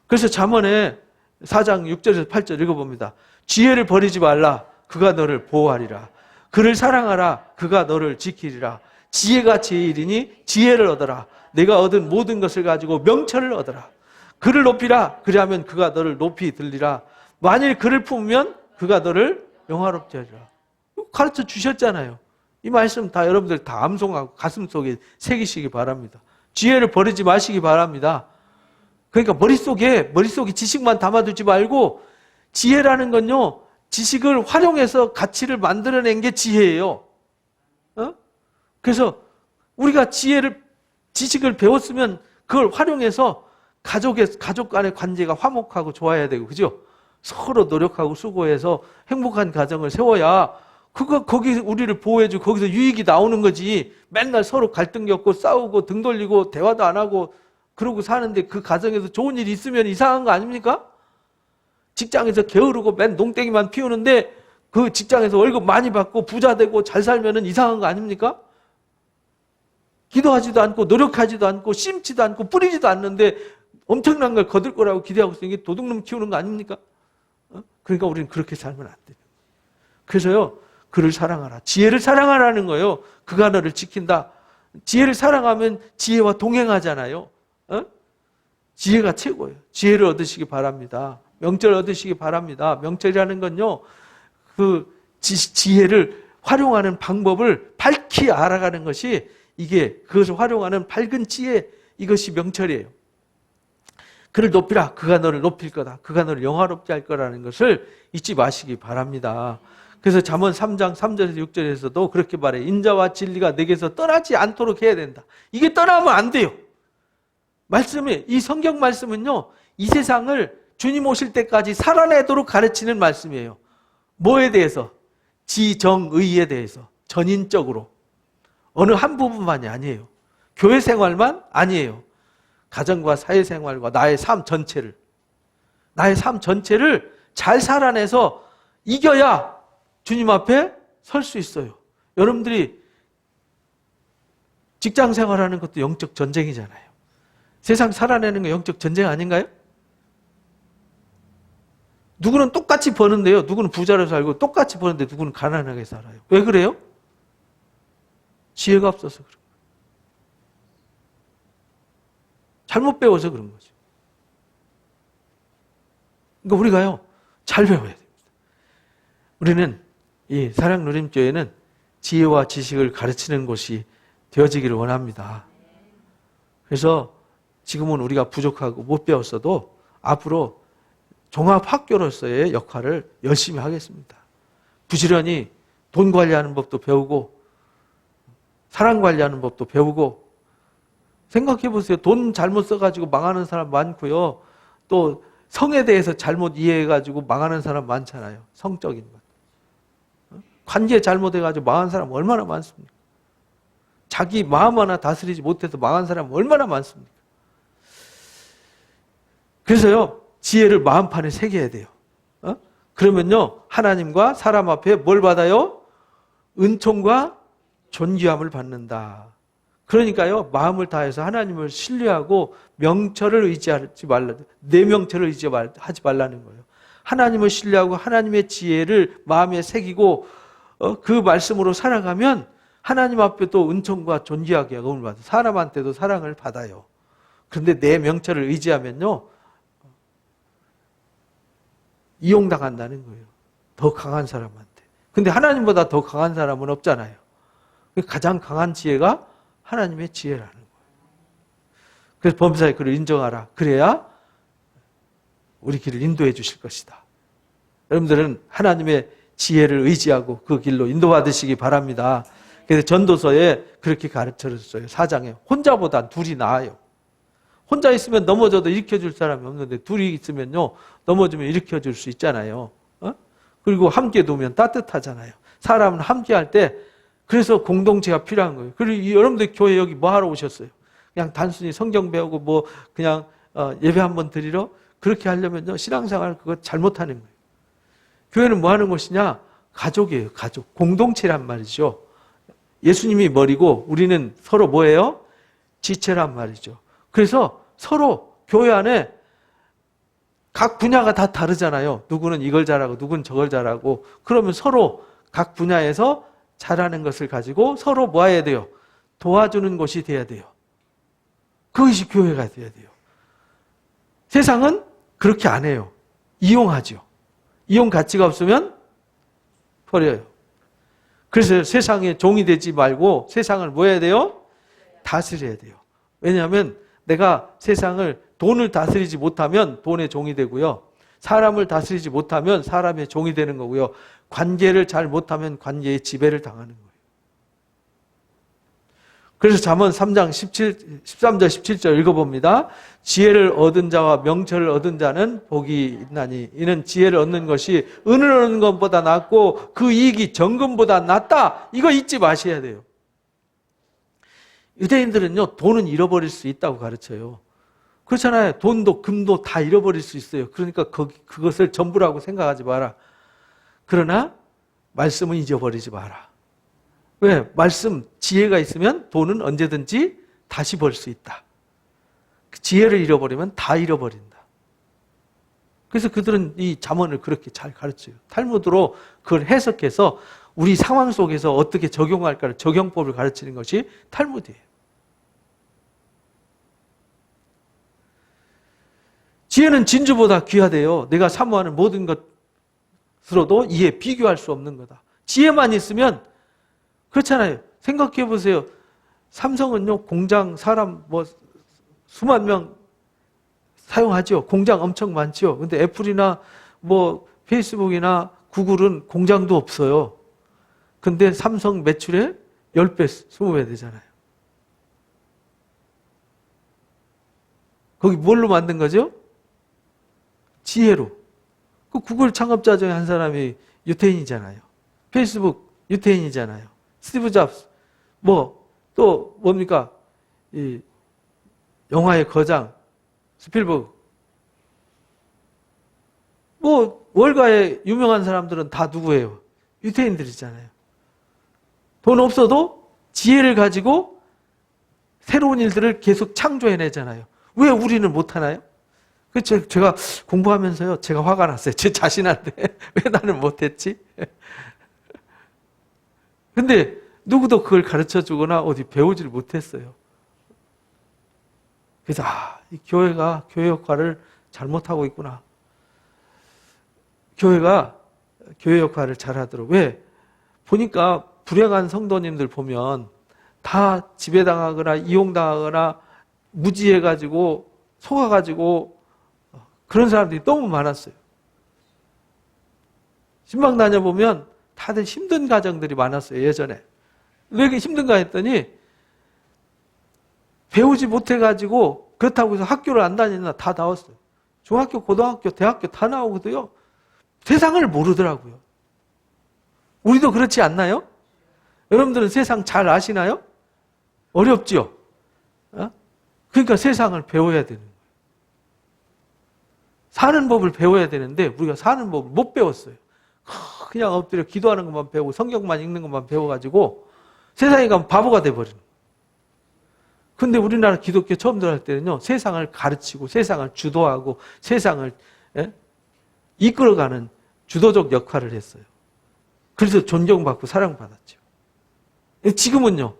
그래서 잠언에 4장 6절에서 8절 읽어봅니다. 지혜를 버리지 말라. 그가 너를 보호하리라. 그를 사랑하라. 그가 너를 지키리라. 지혜가 제일이니 지혜를 얻어라. 내가 얻은 모든 것을 가지고 명철을 얻어라. 그를 높이라. 그리하면 그가 너를 높이 들리라. 만일 그를 품으면 그가 너를 영화롭게 하리라. 가르쳐 주셨잖아요. 이 말씀 다 여러분들 다 암송하고 가슴속에 새기시기 바랍니다. 지혜를 버리지 마시기 바랍니다. 그러니까 머릿속에 지식만 담아두지 말고, 지혜라는 건요 지식을 활용해서 가치를 만들어낸 게 지혜예요. 그래서 우리가 지식을 배웠으면 그걸 활용해서 가족 간의 관계가 화목하고 좋아야 되고, 그죠? 서로 노력하고 수고해서 행복한 가정을 세워야 거기 우리를 보호해주고 거기서 유익이 나오는 거지. 맨날 서로 갈등 겪고 싸우고 등 돌리고 대화도 안 하고 그러고 사는데 그 가정에서 좋은 일이 있으면 이상한 거 아닙니까? 직장에서 게으르고 맨 농땡이만 피우는데 그 직장에서 월급 많이 받고 부자 되고 잘 살면은 이상한 거 아닙니까? 기도하지도 않고 노력하지도 않고 심지도 않고 뿌리지도 않는데 엄청난 걸 거둘 거라고 기대하고 있으니 이게 도둑놈 키우는 거 아닙니까? 그러니까 우리는 그렇게 살면 안 돼요. 그래서요, 그를 사랑하라. 지혜를 사랑하라는 거예요. 그가 너를 지킨다. 지혜를 사랑하면 지혜와 동행하잖아요. 지혜가 최고예요. 지혜를 얻으시기 바랍니다. 명철 얻으시기 바랍니다. 명철이라는 건요, 그 지혜를 활용하는 방법을 밝히 알아가는 것이, 이게 그것을 활용하는 밝은 지혜, 이것이 명철이에요. 그를 높이라. 그가 너를 높일 거다. 그가 너를 영화롭게 할 거라는 것을 잊지 마시기 바랍니다. 그래서 잠언 3장 3절에서 6절에서도 그렇게 말해요. 인자와 진리가 내게서 떠나지 않도록 해야 된다. 이게 떠나면 안 돼요. 이 성경 말씀은요, 이 세상을 주님 오실 때까지 살아내도록 가르치는 말씀이에요. 뭐에 대해서? 지정의에 대해서. 전인적으로. 어느 한 부분만이 아니에요. 교회 생활만 아니에요. 가정과 사회생활과 나의 삶 전체를 잘 살아내서 이겨야 주님 앞에 설 수 있어요. 여러분들이 직장 생활하는 것도 영적 전쟁이잖아요. 세상 살아내는 거 영적 전쟁 아닌가요? 누구는 똑같이 버는데요, 누구는 부자로 살고 똑같이 버는데 누구는 가난하게 살아요. 왜 그래요? 지혜가 없어서 그런 거예요. 잘못 배워서 그런 거죠. 그러니까 우리가요, 잘 배워야 됩니다. 우리는 이 사랑누림교회는 지혜와 지식을 가르치는 곳이 되어지기를 원합니다. 그래서 지금은 우리가 부족하고 못 배웠어도 앞으로 종합학교로서의 역할을 열심히 하겠습니다. 부지런히 돈 관리하는 법도 배우고 사랑 관리하는 법도 배우고. 생각해 보세요. 돈 잘못 써가지고 망하는 사람 많고요. 또 성에 대해서 잘못 이해해가지고 망하는 사람 많잖아요. 성적인 것. 관계 잘못해가지고 망한 사람 얼마나 많습니까? 자기 마음 하나 다스리지 못해서 망한 사람 얼마나 많습니까? 그래서요, 지혜를 마음판에 새겨야 돼요. 그러면요, 하나님과 사람 앞에 뭘 받아요? 은총과 존귀함을 받는다. 그러니까요, 마음을 다해서 하나님을 신뢰하고 명철을 의지하지 말라. 내 명철을 의지하지 말라는 거예요. 하나님을 신뢰하고 하나님의 지혜를 마음에 새기고 그 말씀으로 살아가면 하나님 앞에도 은총과 존귀하게 여김을 받아요. 사람한테도 사랑을 받아요. 그런데 내 명철을 의지하면요, 이용당한다는 거예요. 더 강한 사람한테. 근데 하나님보다 더 강한 사람은 없잖아요. 가장 강한 지혜가 하나님의 지혜라는 거예요. 그래서 범사에 그를 인정하라. 그래야 우리 길을 인도해 주실 것이다. 여러분들은 하나님의 지혜를 의지하고 그 길로 인도받으시기 바랍니다. 그래서 전도서에 그렇게 가르쳐줬어요. 4장에 혼자보단 둘이 나아요. 혼자 있으면 넘어져도 일으켜줄 사람이 없는데 둘이 있으면요, 넘어지면 일으켜줄 수 있잖아요. 그리고 함께 두면 따뜻하잖아요. 사람은 함께 할 때 그래서 공동체가 필요한 거예요. 그리고 여러분들 교회 여기 뭐 하러 오셨어요? 그냥 단순히 성경 배우고 뭐 그냥 예배 한번 드리러? 그렇게 하려면요, 신앙생활 그거 잘못하는 거예요. 교회는 뭐 하는 것이냐? 가족이에요, 가족. 공동체란 말이죠. 예수님이 머리고 우리는 서로 뭐예요? 지체란 말이죠. 그래서 서로 교회 안에 각 분야가 다 다르잖아요. 누구는 이걸 잘하고 누구는 저걸 잘하고. 그러면 서로 각 분야에서 잘하는 것을 가지고 서로 뭐 해야 돼요? 도와주는 것이 돼야 돼요. 그것이 교회가 돼야 돼요. 세상은 그렇게 안 해요. 이용하죠. 이용 가치가 없으면 버려요. 그래서 세상에 종이 되지 말고 세상을 뭐 해야 돼요? 다스려야 돼요. 왜냐하면 내가 세상을 돈을 다스리지 못하면 돈의 종이 되고요. 사람을 다스리지 못하면 사람의 종이 되는 거고요. 관계를 잘 못하면 관계의 지배를 당하는 거예요. 그래서 잠언 3장 13절 17절 읽어봅니다. 지혜를 얻은 자와 명철을 얻은 자는 복이 있나니 이는 지혜를 얻는 것이 은을 얻는 것보다 낫고 그 이익이 정금보다 낫다. 이거 잊지 마셔야 돼요. 유대인들은요, 돈은 잃어버릴 수 있다고 가르쳐요. 그렇잖아요. 돈도 금도 다 잃어버릴 수 있어요. 그러니까 그것을 전부라고 생각하지 마라. 그러나 말씀은 잊어버리지 마라. 왜? 말씀, 지혜가 있으면 돈은 언제든지 다시 벌 수 있다. 지혜를 잃어버리면 다 잃어버린다. 그래서 그들은 이 잠언을 그렇게 잘 가르쳐요. 탈무드로 그걸 해석해서 우리 상황 속에서 어떻게 적용할까를 적용법을 가르치는 것이 탈무드예요. 지혜는 진주보다 귀하대요. 내가 사모하는 모든 것으로도 이에 비교할 수 없는 거다. 지혜만 있으면 그렇잖아요. 생각해 보세요. 삼성은요, 공장 사람 뭐 수만 명 사용하죠. 공장 엄청 많죠. 근데 애플이나 뭐 페이스북이나 구글은 공장도 없어요. 근데 삼성 매출의 10배, 20배 되잖아요. 거기 뭘로 만든 거죠? 지혜로. 그 구글 창업자 중에 한 사람이 유태인이잖아요. 페이스북 유태인이잖아요. 스티브 잡스, 또 뭡니까? 이 영화의 거장, 스필버그. 월가의 유명한 사람들은 다 누구예요? 유태인들이잖아요. 돈 없어도 지혜를 가지고 새로운 일들을 계속 창조해내잖아요. 왜 우리는 못하나요? 제가 공부하면서요, 제가 화가 났어요. 제 자신한테. 왜 나는 못했지? 근데 누구도 그걸 가르쳐 주거나 어디 배우지를 못했어요. 그래서, 이 교회가 교회 역할을 잘못하고 있구나. 교회가 교회 역할을 잘하도록. 왜? 보니까 불행한 성도님들 보면 다 지배당하거나 이용당하거나 무지해가지고 속아가지고 그런 사람들이 너무 많았어요. 신방 다녀보면 다들 힘든 가정들이 많았어요, 예전에. 왜 이렇게 힘든가 했더니 배우지 못해가지고 그렇다고 해서 학교를 안 다니나 다 나왔어요. 중학교, 고등학교, 대학교 다 나오거든요. 세상을 모르더라고요. 우리도 그렇지 않나요? 여러분들은 세상 잘 아시나요? 어렵죠? 그러니까 세상을 배워야 되는 거예요. 사는 법을 배워야 되는데 우리가 사는 법을 못 배웠어요. 그냥 엎드려 기도하는 것만 배우고 성경만 읽는 것만 배워가지고 세상에 가면 바보가 돼버리는 거예요. 근데 우리나라 기독교 처음 들어갈 때는요, 세상을 가르치고 세상을 주도하고 세상을 이끌어가는 주도적 역할을 했어요. 그래서 존경받고 사랑받았죠. 지금은요,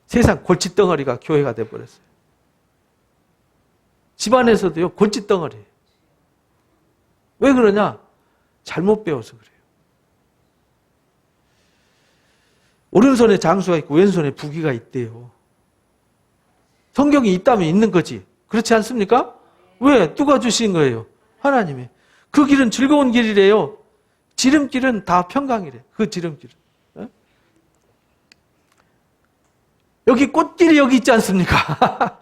세상 골칫덩어리가 교회가 돼버렸어요. 집안에서도요, 골칫덩어리예요. 왜 그러냐? 잘못 배워서 그래요. 오른손에 장수가 있고 왼손에 부귀가 있대요. 성경이 있다면 있는 거지. 그렇지 않습니까? 왜? 누가 주신 거예요? 하나님이. 그 길은 즐거운 길이래요. 지름길은 다 평강이래. 그 지름길은. 여기 꽃길이 여기 있지 않습니까?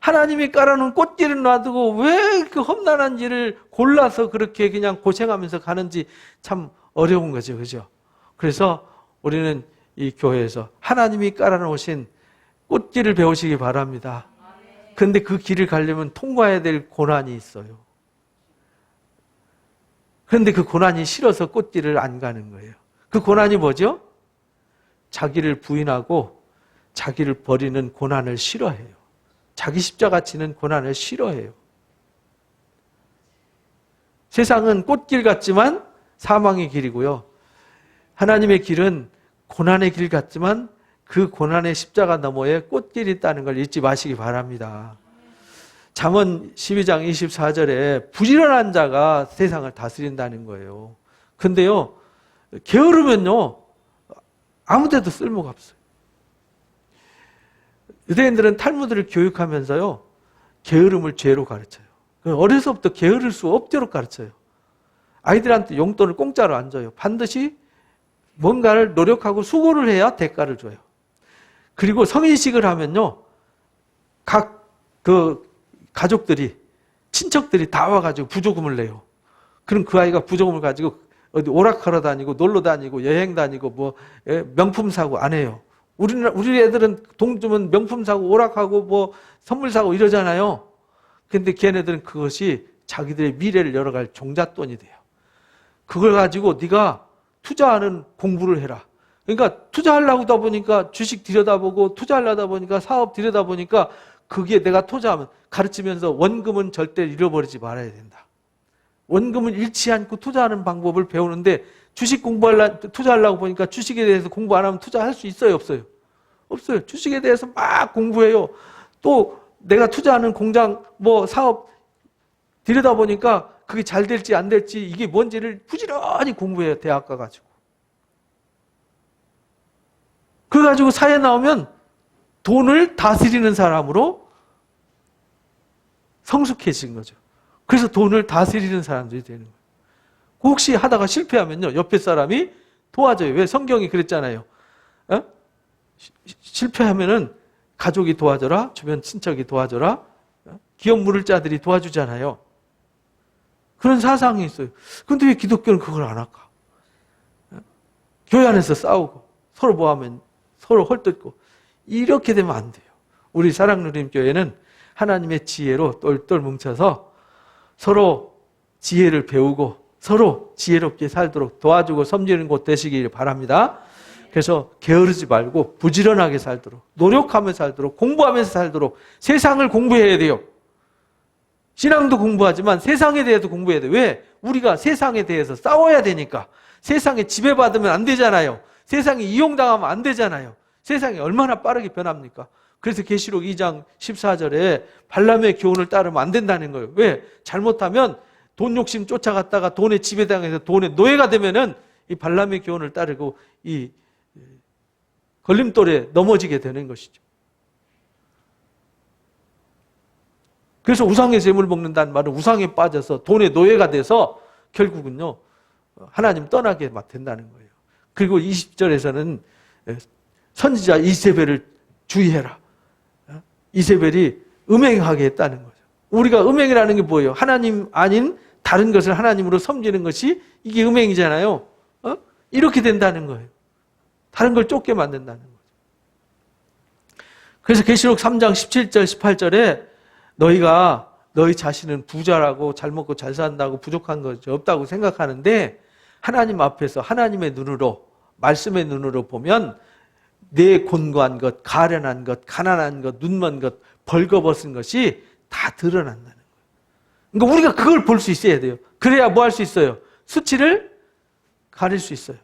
하나님이 깔아놓은 꽃길을 놔두고 왜 그 험난한 길을 골라서 그렇게 그냥 고생하면서 가는지 참 어려운 거죠. 그죠? 그래서 우리는 이 교회에서 하나님이 깔아놓으신 꽃길을 배우시기 바랍니다. 그런데 그 길을 가려면 통과해야 될 고난이 있어요. 그런데 그 고난이 싫어서 꽃길을 안 가는 거예요. 그 고난이 뭐죠? 자기를 부인하고 자기를 버리는 고난을 싫어해요. 자기 십자가 지는 고난을 싫어해요. 세상은 꽃길 같지만 사망의 길이고요. 하나님의 길은 고난의 길 같지만 그 고난의 십자가 너머에 꽃길이 있다는 걸 잊지 마시기 바랍니다. 잠언 12장 24절에 부지런한 자가 세상을 다스린다는 거예요. 근데요, 게으르면요, 아무 데도 쓸모가 없어요. 유대인들은 탈무드를 교육하면서요, 게으름을 죄로 가르쳐요. 어려서부터 게으를 수 없도록 가르쳐요. 아이들한테 용돈을 공짜로 안 줘요. 반드시 뭔가를 노력하고 수고를 해야 대가를 줘요. 그리고 성인식을 하면요, 각 가족들이, 친척들이 다 와가지고 부조금을 내요. 그럼 그 아이가 부조금을 가지고 어디 오락하러 다니고 놀러 다니고 여행 다니고 뭐 명품 사고 안 해요. 우리 애들은 돈 주면 명품 사고 오락하고 뭐 선물 사고 이러잖아요. 근데 걔네들은 그것이 자기들의 미래를 열어갈 종잣돈이 돼요. 그걸 가지고 네가 투자하는 공부를 해라. 그러니까 투자하려고 하다 보니까 주식 들여다보고 투자하려다 보니까 사업 들여다보니까 그게 내가 투자하면 가르치면서 원금은 절대 잃어버리지 말아야 된다. 원금을 잃지 않고 투자하는 방법을 배우는데 주식 투자하려고 보니까 주식에 대해서 공부 안 하면 투자할 수 있어요? 없어요? 없어요. 주식에 대해서 막 공부해요. 또 내가 투자하는 공장 뭐 사업 들여다보니까 그게 잘 될지 안 될지 이게 뭔지를 부지런히 공부해요. 대학 가가지고. 그래가지고 사회 나오면 돈을 다스리는 사람으로 성숙해진 거죠. 그래서 돈을 다스리는 사람들이 되는 거예요. 혹시 하다가 실패하면요, 옆에 사람이 도와줘요. 왜? 성경이 그랬잖아요. 실패하면은 가족이 도와줘라, 주변 친척이 도와줘라, 기업 물을 자들이 도와주잖아요. 그런 사상이 있어요. 그런데 왜 기독교는 그걸 안 할까? 교회 안에서 싸우고 서로 뭐하면 서로 헐뜯고 이렇게 되면 안 돼요. 우리 사랑누림교회는 하나님의 지혜로 똘똘 뭉쳐서 서로 지혜를 배우고 서로 지혜롭게 살도록 도와주고 섬기는 곳 되시길 바랍니다. 그래서 게으르지 말고 부지런하게 살도록, 노력하며 살도록, 공부하면서 살도록 세상을 공부해야 돼요. 신앙도 공부하지만 세상에 대해서 공부해야 돼요. 왜? 우리가 세상에 대해서 싸워야 되니까. 세상에 지배받으면 안 되잖아요. 세상에 이용당하면 안 되잖아요. 세상이 얼마나 빠르게 변합니까? 그래서 계시록 2장 14절에 발람의 교훈을 따르면 안 된다는 거예요. 왜? 잘못하면 돈 욕심 쫓아갔다가 돈에 지배당해서 돈의 노예가 되면은 이 발람의 교훈을 따르고 이 걸림돌에 넘어지게 되는 것이죠. 그래서 우상의 재물 먹는다는 말은 우상에 빠져서 돈의 노예가 돼서 결국은요, 하나님 떠나게 된다는 거예요. 그리고 20절에서는 선지자 이세벨을 주의해라. 이세벨이 음행하게 했다는 거죠. 우리가 음행이라는 게 뭐예요? 하나님 아닌 다른 것을 하나님으로 섬기는 것이 이게 음행이잖아요. 이렇게 된다는 거예요. 다른 걸 쫓게 만든다는 거죠. 그래서 계시록 3장 17절 18절에 너희가 너희 자신은 부자라고 잘 먹고 잘 산다고 부족한 것이 없다고 생각하는데 하나님 앞에서 하나님의 눈으로 말씀의 눈으로 보면 내 곤고한 것, 가련한 것, 가난한 것, 눈먼 것, 벌거벗은 것이 다 드러난다는 거예요. 그러니까 우리가 그걸 볼 수 있어야 돼요. 그래야 뭐 할 수 있어요? 수치를 가릴 수 있어요.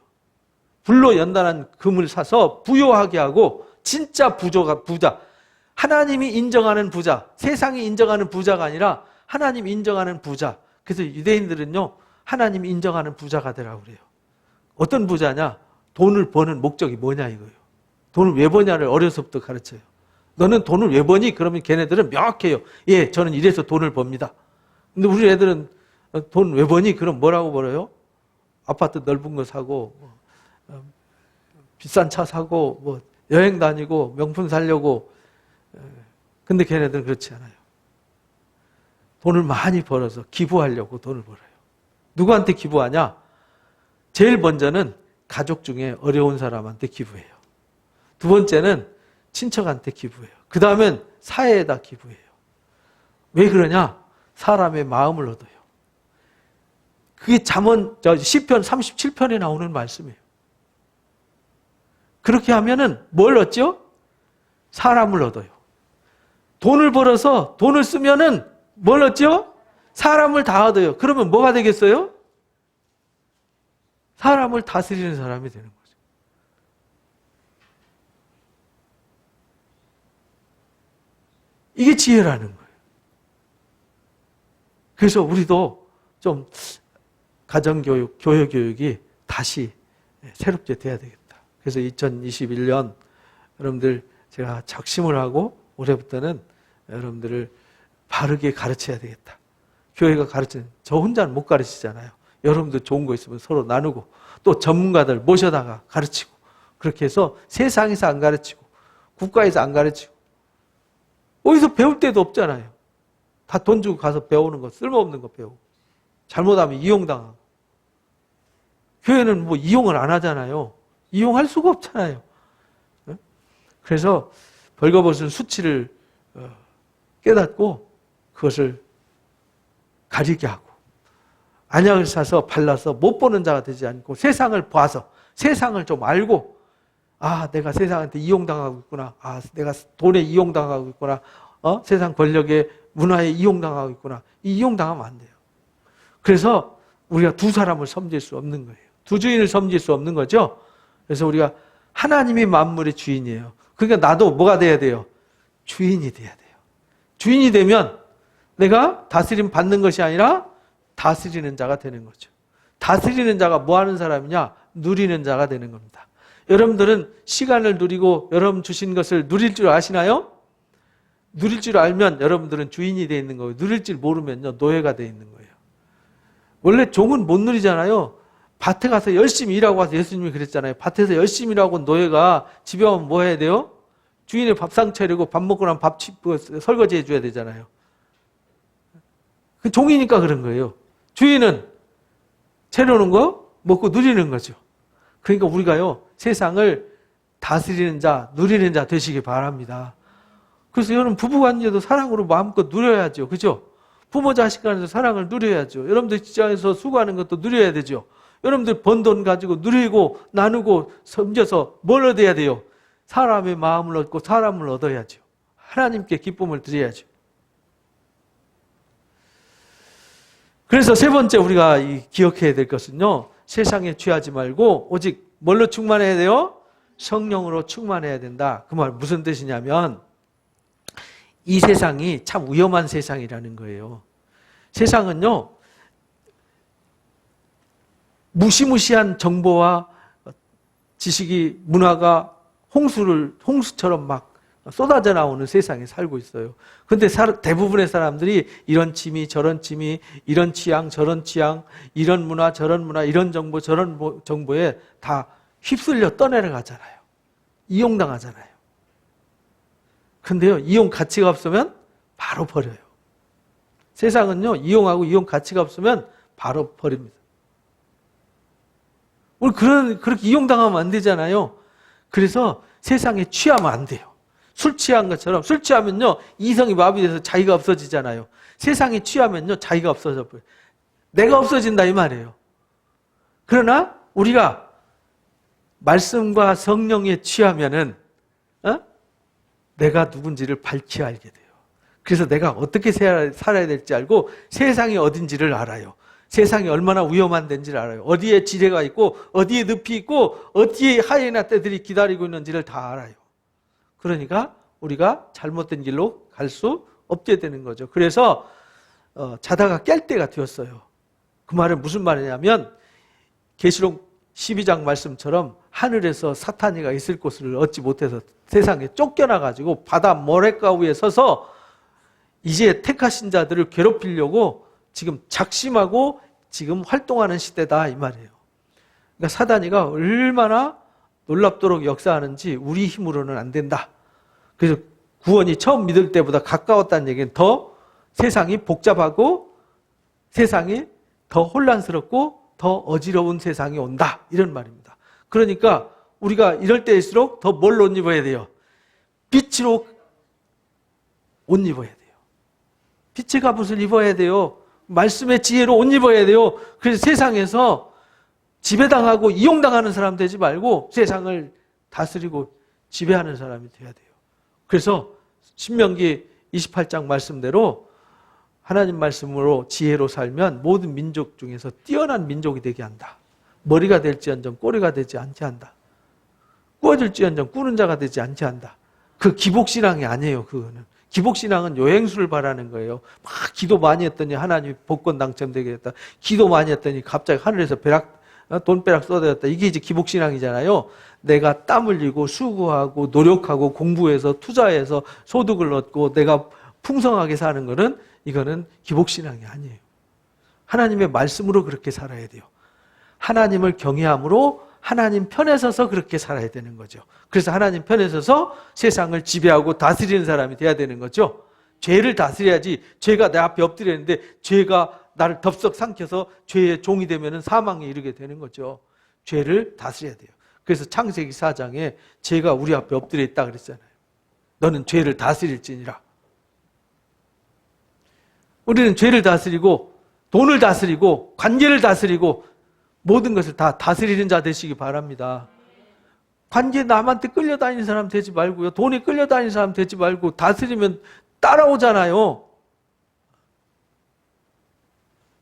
불로 연단한 금을 사서 부요하게 하고 진짜 부자, 하나님이 인정하는 부자, 세상이 인정하는 부자가 아니라 하나님이 인정하는 부자. 그래서 유대인들은요, 하나님이 인정하는 부자가 되라고 그래요. 어떤 부자냐? 돈을 버는 목적이 뭐냐 이거예요. 돈을 왜 버냐를 어려서부터 가르쳐요. 너는 돈을 왜 버니? 그러면 걔네들은 명확해요. 예, 저는 이래서 돈을 법니다. 근데 우리 애들은 돈 왜 버니? 그럼 뭐라고 벌어요? 아파트 넓은 거 사고, 비싼 차 사고, 여행 다니고, 명품 사려고. 근데 걔네들은 그렇지 않아요. 돈을 많이 벌어서 기부하려고 돈을 벌어요. 누구한테 기부하냐? 제일 먼저는 가족 중에 어려운 사람한테 기부해요. 두 번째는 친척한테 기부해요. 그 다음엔 사회에다 기부해요. 왜 그러냐? 사람의 마음을 얻어요. 그게 시편 37편에 나오는 말씀이에요. 그렇게 하면은 뭘 얻죠? 사람을 얻어요. 돈을 벌어서 돈을 쓰면은 뭘 얻죠? 사람을 다 얻어요. 그러면 뭐가 되겠어요? 사람을 다스리는 사람이 되는 거죠. 이게 지혜라는 거예요. 그래서 우리도 좀 가정교육, 교회교육이 다시 새롭게 돼야 되겠다. 그래서 2021년 여러분들 제가 작심을 하고 올해부터는 여러분들을 바르게 가르쳐야 되겠다. 교회가 가르치는, 저 혼자는 못 가르치잖아요. 여러분들 좋은 거 있으면 서로 나누고 또 전문가들 모셔다가 가르치고 그렇게 해서 세상에서 안 가르치고 국가에서 안 가르치고 어디서 배울 데도 없잖아요. 다 돈 주고 가서 배우는 거, 쓸모없는 거 배우고 잘못하면 이용당하고. 교회는 뭐 이용을 안 하잖아요. 이용할 수가 없잖아요. 그래서 벌거벗은 수치를 깨닫고 그것을 가리게 하고 안약을 사서 발라서 못 보는 자가 되지 않고 세상을 봐서 세상을 좀 알고 내가 세상한테 이용당하고 있구나. 내가 돈에 이용당하고 있구나. 세상 권력에 문화에 이용당하고 있구나. 이용당하면 안 돼요. 그래서 우리가 두 사람을 섬길 수 없는 거예요. 두 주인을 섬길 수 없는 거죠. 그래서 우리가 하나님이 만물의 주인이에요. 그러니까 나도 뭐가 돼야 돼요? 주인이 돼야 돼요. 주인이 되면 내가 다스림 받는 것이 아니라 다스리는 자가 되는 거죠. 다스리는 자가 뭐 하는 사람이냐? 누리는 자가 되는 겁니다. 여러분들은 시간을 누리고 여러분 주신 것을 누릴 줄 아시나요? 누릴 줄 알면 여러분들은 주인이 되어 있는 거예요. 누릴 줄 모르면요, 노예가 되어 있는 거예요. 원래 종은 못 누리잖아요. 밭에 가서 열심히 일하고 와서 예수님이 그랬잖아요. 밭에서 열심히 일하고 노예가 집에 오면 뭐 해야 돼요? 주인의 밥상 차리고 밥 먹고 나면 설거지 해줘야 되잖아요. 그 종이니까 그런 거예요. 주인은 차려놓은 거 먹고 누리는 거죠. 그러니까 우리가요, 세상을 다스리는 자, 누리는 자 되시기 바랍니다. 그래서 여러분 부부관계도 사랑으로 마음껏 누려야죠. 그죠? 부모 자식 간에서 사랑을 누려야죠. 여러분들 직장에서 수고하는 것도 누려야 되죠. 여러분들 번 돈 가지고 누리고 나누고 섬겨서 뭘 얻어야 돼요? 사람의 마음을 얻고 사람을 얻어야죠. 하나님께 기쁨을 드려야죠. 그래서 세 번째 우리가 기억해야 될 것은요, 세상에 취하지 말고 오직 뭘로 충만해야 돼요? 성령으로 충만해야 된다. 그 말 무슨 뜻이냐면 이 세상이 참 위험한 세상이라는 거예요. 세상은요, 무시무시한 정보와 지식이, 문화가 홍수처럼 막 쏟아져 나오는 세상에 살고 있어요. 그런데 대부분의 사람들이 이런 취미, 저런 취미, 이런 취향, 저런 취향, 이런 문화, 저런 문화, 이런 정보, 저런 정보에 다 휩쓸려 떠내려가잖아요. 이용당하잖아요. 근데요, 이용 가치가 없으면 바로 버려요. 세상은요, 이용하고 이용 가치가 없으면 바로 버립니다. 우리 그렇게 이용당하면 안 되잖아요. 그래서 세상에 취하면 안 돼요. 술 취한 것처럼, 술 취하면요, 이성이 마비돼서 자기가 없어지잖아요. 세상에 취하면요, 자기가 없어져 버려요. 내가 없어진다 이 말이에요. 그러나 우리가 말씀과 성령에 취하면은 내가 누군지를 밝히 알게 돼요. 그래서 내가 어떻게 살아야 될지 알고 세상이 어딘지를 알아요. 세상이 얼마나 위험한 데인지를 알아요. 어디에 지뢰가 있고 어디에 늪이 있고 어디에 하이에나 떼들이 기다리고 있는지를 다 알아요. 그러니까 우리가 잘못된 길로 갈 수 없게 되는 거죠. 그래서 자다가 깰 때가 되었어요. 그 말은 무슨 말이냐면 계시록 12장 말씀처럼 하늘에서 사탄이가 있을 곳을 얻지 못해서 세상에 쫓겨나가지고 바다 모래가 위에 서서 이제 택하신 자들을 괴롭히려고 지금 작심하고 지금 활동하는 시대다 이 말이에요. 그러니까 사단이가 얼마나 놀랍도록 역사하는지 우리 힘으로는 안 된다. 그래서 구원이 처음 믿을 때보다 가까웠다는 얘기는 더 세상이 복잡하고 세상이 더 혼란스럽고 더 어지러운 세상이 온다, 이런 말입니다. 그러니까 우리가 이럴 때일수록 더 뭘 옷 입어야 돼요? 빛으로 옷 입어야 돼요. 빛의 갑옷을 입어야 돼요. 말씀의 지혜로 옷 입어야 돼요. 그래서 세상에서 지배당하고 이용당하는 사람 되지 말고 세상을 다스리고 지배하는 사람이 돼야 돼요. 그래서 신명기 28장 말씀대로 하나님 말씀으로 지혜로 살면 모든 민족 중에서 뛰어난 민족이 되게 한다. 머리가 될지언정 꼬리가 되지 않게 한다. 꾸어질지언정 꾸는 자가 되지 않게 한다. 그 기복신앙이 아니에요. 그거는 기복신앙은 요행수를 바라는 거예요. 막 기도 많이 했더니 하나님이 복권 당첨되게 됐다. 기도 많이 했더니 갑자기 하늘에서 돈벼락 쏟아졌다. 이게 이제 기복신앙이잖아요. 내가 땀 흘리고 수고하고 노력하고 공부해서 투자해서 소득을 얻고 내가 풍성하게 사는 거는, 이거는 기복신앙이 아니에요. 하나님의 말씀으로 그렇게 살아야 돼요. 하나님을 경외함으로 하나님 편에 서서 그렇게 살아야 되는 거죠. 그래서 하나님 편에 서서 세상을 지배하고 다스리는 사람이 돼야 되는 거죠. 죄를 다스려야지. 죄가 내 앞에 엎드렸는데 죄가 나를 덥석 삼켜서 죄의 종이 되면 사망에 이르게 되는 거죠. 죄를 다스려야 돼요. 그래서 창세기 4장에 죄가 우리 앞에 엎드려 있다 그랬잖아요. 너는 죄를 다스릴지니라. 우리는 죄를 다스리고 돈을 다스리고 관계를 다스리고 모든 것을 다 다스리는 자 되시기 바랍니다. 관계 남한테 끌려다니는 사람 되지 말고요. 돈에 끌려다니는 사람 되지 말고 다스리면 따라오잖아요.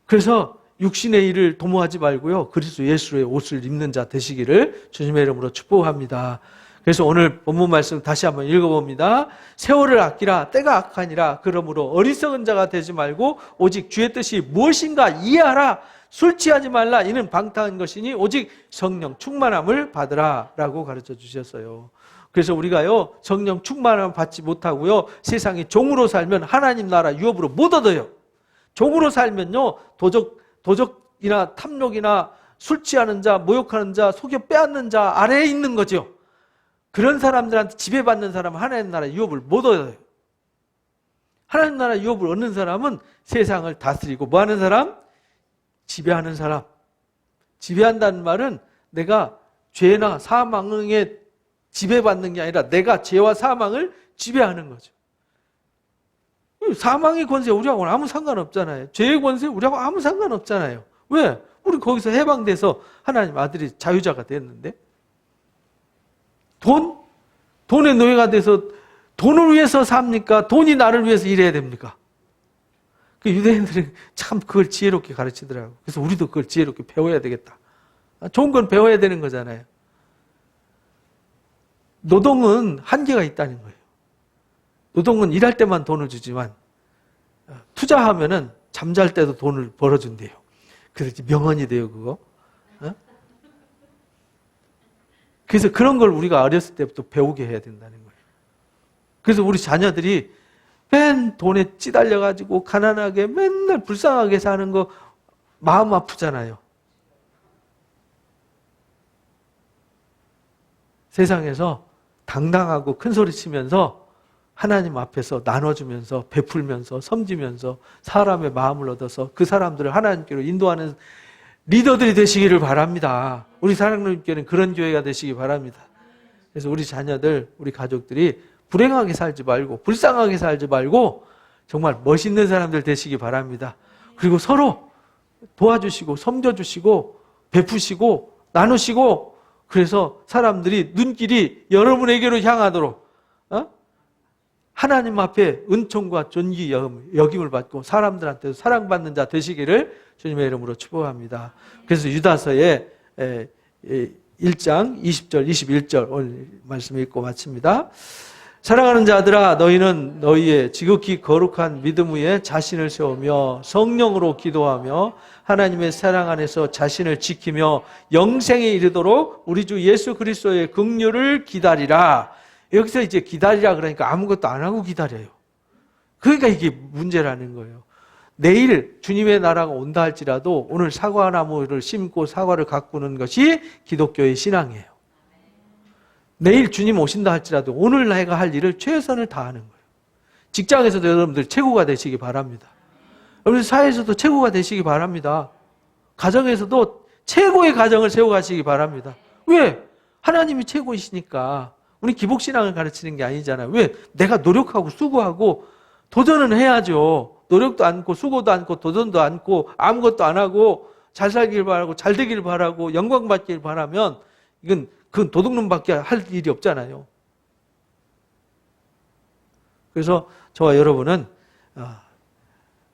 그래서 육신의 일을 도모하지 말고요. 그리스도 예수의 옷을 입는 자 되시기를 주님의 이름으로 축복합니다. 그래서 오늘 본문 말씀 다시 한번 읽어봅니다. 세월을 아끼라 때가 악하니라. 그러므로 어리석은 자가 되지 말고 오직 주의 뜻이 무엇인가 이해하라. 술 취하지 말라. 이는 방탕한 것이니 오직 성령 충만함을 받으라 라고 가르쳐 주셨어요. 그래서 우리가요 성령 충만함을 받지 못하고요 세상에 종으로 살면 하나님 나라 유업으로 못 얻어요. 종으로 살면요 도적이나 탐욕이나 술 취하는 자, 모욕하는 자, 속여 빼앗는 자 아래에 있는 거죠. 그런 사람들한테 지배받는 사람은 하나님 나라 유업을 못 얻어요. 하나님 나라 유업을 얻는 사람은 세상을 다스리고 뭐 하는 사람? 지배하는 사람. 지배한다는 말은 내가 죄나 사망에 지배받는 게 아니라 내가 죄와 사망을 지배하는 거죠. 사망의 권세 우리하고는 아무 상관없잖아요. 죄의 권세 우리하고 아무 상관없잖아요. 왜? 우리 거기서 해방돼서 하나님 아들이 자유자가 됐는데. 돈의 노예가 돼서 돈을 위해서 삽니까? 돈이 나를 위해서 일해야 됩니까? 그 유대인들은 참 그걸 지혜롭게 가르치더라고요. 그래서 우리도 그걸 지혜롭게 배워야 되겠다. 좋은 건 배워야 되는 거잖아요. 노동은 한계가 있다는 거예요. 노동은 일할 때만 돈을 주지만 투자하면은 잠잘 때도 돈을 벌어준대요. 그래서 명언이 돼요, 그거. 그래서 그런 걸 우리가 어렸을 때부터 배우게 해야 된다는 거예요. 그래서 우리 자녀들이 맨 돈에 찌달려가지고 가난하게 맨날 불쌍하게 사는 거 마음 아프잖아요. 세상에서 당당하고 큰 소리 치면서 하나님 앞에서 나눠주면서 베풀면서 섬기면서 사람의 마음을 얻어서 그 사람들을 하나님께로 인도하는 리더들이 되시기를 바랍니다. 우리 사랑님께는 그런 교회가 되시기 바랍니다. 그래서 우리 자녀들, 우리 가족들이 불행하게 살지 말고 불쌍하게 살지 말고 정말 멋있는 사람들 되시기 바랍니다. 그리고 서로 도와주시고 섬겨주시고 베푸시고 나누시고 그래서 사람들이 눈길이 여러분에게로 향하도록 하나님 앞에 은총과 존귀 여김을 받고 사람들한테도 사랑받는 자 되시기를 주님의 이름으로 축복합니다. 그래서 유다서의 1장 20절 21절 오늘 말씀 읽고 마칩니다. 사랑하는 자들아 너희는 너희의 지극히 거룩한 믿음 위에 자신을 세우며 성령으로 기도하며 하나님의 사랑 안에서 자신을 지키며 영생에 이르도록 우리 주 예수 그리스도의 긍휼을 기다리라. 여기서 이제 기다리라 그러니까 아무것도 안 하고 기다려요. 그러니까 이게 문제라는 거예요. 내일 주님의 나라가 온다 할지라도 오늘 사과나무를 심고 사과를 가꾸는 것이 기독교의 신앙이에요. 내일 주님 오신다 할지라도 오늘 내가 할 일을 최선을 다하는 거예요. 직장에서도 여러분들 최고가 되시기 바랍니다. 여러분들 사회에서도 최고가 되시기 바랍니다. 가정에서도 최고의 가정을 세워가시기 바랍니다. 왜? 하나님이 최고이시니까. 우리 기복신앙을 가르치는 게 아니잖아요. 왜? 내가 노력하고 수고하고 도전은 해야죠. 노력도 않고 수고도 않고 도전도 않고 아무것도 안 하고 잘 살길 바라고 잘 되길 바라고 영광 받길 바라면 그건 도둑놈밖에 할 일이 없잖아요. 그래서 저와 여러분은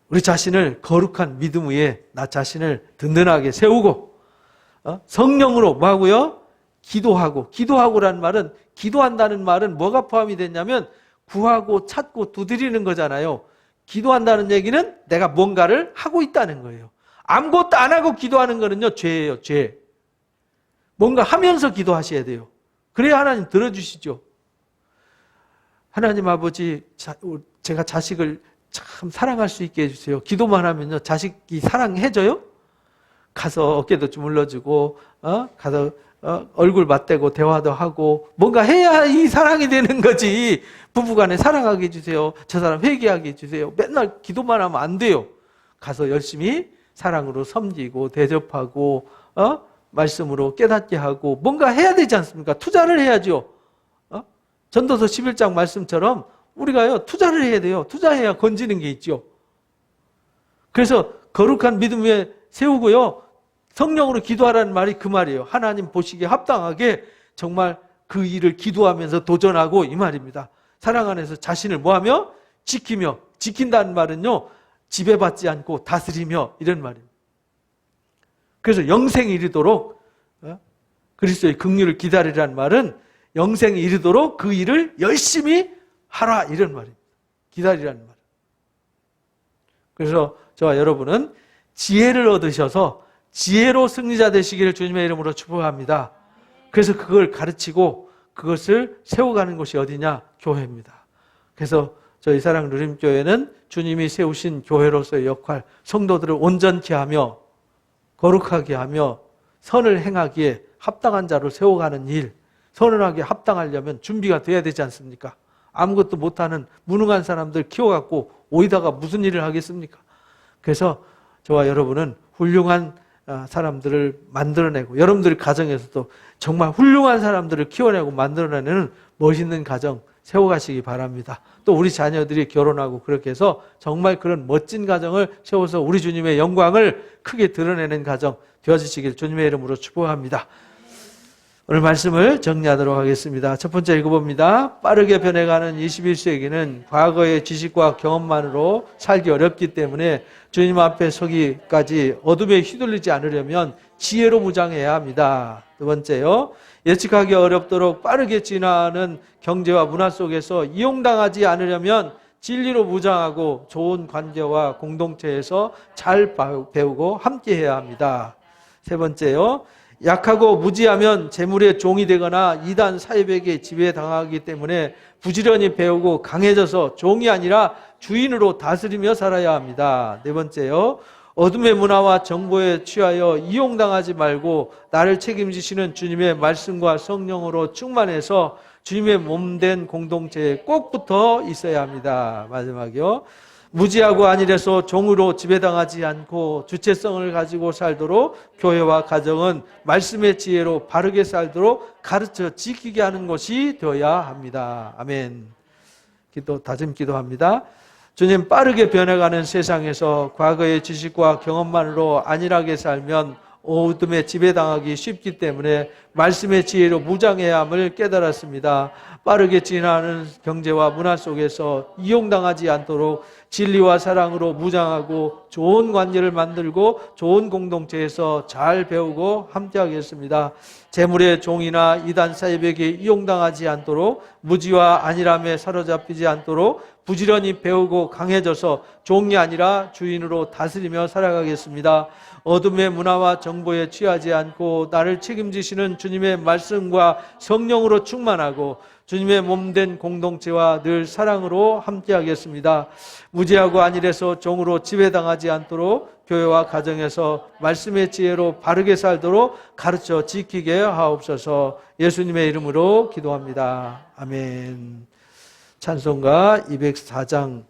우리 자신을 거룩한 믿음 위에 나 자신을 든든하게 세우고 성령으로 뭐하고요? 기도하고라는 말은 기도한다는 말은 뭐가 포함이 됐냐면 구하고 찾고 두드리는 거잖아요. 기도한다는 얘기는 내가 뭔가를 하고 있다는 거예요. 아무것도 안 하고 기도하는 거는요, 죄예요, 죄. 뭔가 하면서 기도하셔야 돼요. 그래야 하나님 들어주시죠. 하나님 아버지, 제가 자식을 참 사랑할 수 있게 해주세요. 기도만 하면요, 자식이 사랑해져요? 가서 어깨도 주물러주고, 가서 얼굴 맞대고 대화도 하고 뭔가 해야 이 사랑이 되는 거지. 부부간에 사랑하게 해주세요. 저 사람 회개하게 해주세요. 맨날 기도만 하면 안 돼요. 가서 열심히 사랑으로 섬기고 대접하고 말씀으로 깨닫게 하고 뭔가 해야 되지 않습니까? 투자를 해야죠. 전도서 11장 말씀처럼 우리가요 투자를 해야 돼요. 투자해야 건지는 게 있죠. 그래서 거룩한 믿음 위에 세우고요. 성령으로 기도하라는 말이 그 말이에요. 하나님 보시기에 합당하게 정말 그 일을 기도하면서 도전하고 이 말입니다. 사랑 안에서 자신을 뭐하며? 지키며. 지킨다는 말은요. 지배받지 않고 다스리며 이런 말입니다. 그래서 영생에 이르도록 그리스도의 긍휼을 기다리라는 말은 영생에 이르도록 그 일을 열심히 하라 이런 말입니다. 기다리라는 말. 그래서 저와 여러분은 지혜를 얻으셔서 지혜로 승리자 되시기를 주님의 이름으로 축복합니다. 그래서 그걸 가르치고 그것을 세워가는 곳이 어디냐? 교회입니다. 그래서 저희 사랑 누림교회는 주님이 세우신 교회로서의 역할, 성도들을 온전케 하며 거룩하게 하며 선을 행하기에 합당한 자로 세워가는 일, 선언하게 합당하려면 준비가 돼야 되지 않습니까? 아무것도 못하는 무능한 사람들 키워갖고 오이다가 무슨 일을 하겠습니까? 그래서 저와 여러분은 훌륭한 사람들을 만들어내고 여러분들 가정에서도 정말 훌륭한 사람들을 키워내고 만들어내는 멋있는 가정 세워가시기 바랍니다. 또 우리 자녀들이 결혼하고 그렇게 해서 정말 그런 멋진 가정을 세워서 우리 주님의 영광을 크게 드러내는 가정 되어주시길 주님의 이름으로 축복합니다. 오늘 말씀을 정리하도록 하겠습니다. 첫 번째 읽어봅니다. 빠르게 변해가는 21세기는 과거의 지식과 경험만으로 살기 어렵기 때문에 주님 앞에 서기까지 어둠에 휘둘리지 않으려면 지혜로 무장해야 합니다. 두 번째요. 예측하기 어렵도록 빠르게 진화하는 경제와 문화 속에서 이용당하지 않으려면 진리로 무장하고 좋은 관계와 공동체에서 잘 배우고 함께해야 합니다. 세 번째요. 약하고 무지하면 재물의 종이 되거나 이단 사입에게 지배당하기 때문에 부지런히 배우고 강해져서 종이 아니라 주인으로 다스리며 살아야 합니다. 네 번째요. 어둠의 문화와 정보에 취하여 이용당하지 말고 나를 책임지시는 주님의 말씀과 성령으로 충만해서 주님의 몸된 공동체에 꼭 붙어 있어야 합니다. 마지막이요. 무지하고 안일해서 종으로 지배당하지 않고 주체성을 가지고 살도록 교회와 가정은 말씀의 지혜로 바르게 살도록 가르쳐 지키게 하는 것이 되어야 합니다. 아멘. 다짐 기도합니다. 주님, 빠르게 변해가는 세상에서 과거의 지식과 경험만으로 안일하게 살면 어둠에 지배당하기 쉽기 때문에 말씀의 지혜로 무장해야 함을 깨달았습니다. 빠르게 진화하는 경제와 문화 속에서 이용당하지 않도록 진리와 사랑으로 무장하고 좋은 관계를 만들고 좋은 공동체에서 잘 배우고 함께하겠습니다. 재물의 종이나 이단 사입에게 이용당하지 않도록 무지와 안일함에 사로잡히지 않도록 부지런히 배우고 강해져서 종이 아니라 주인으로 다스리며 살아가겠습니다. 어둠의 문화와 정보에 취하지 않고 나를 책임지시는 주님의 말씀과 성령으로 충만하고 주님의 몸된 공동체와 늘 사랑으로 함께하겠습니다. 무지하고 안일해서 종으로 지배당하지 않도록 교회와 가정에서 말씀의 지혜로 바르게 살도록 가르쳐 지키게 하옵소서. 예수님의 이름으로 기도합니다. 아멘. 찬송가 204장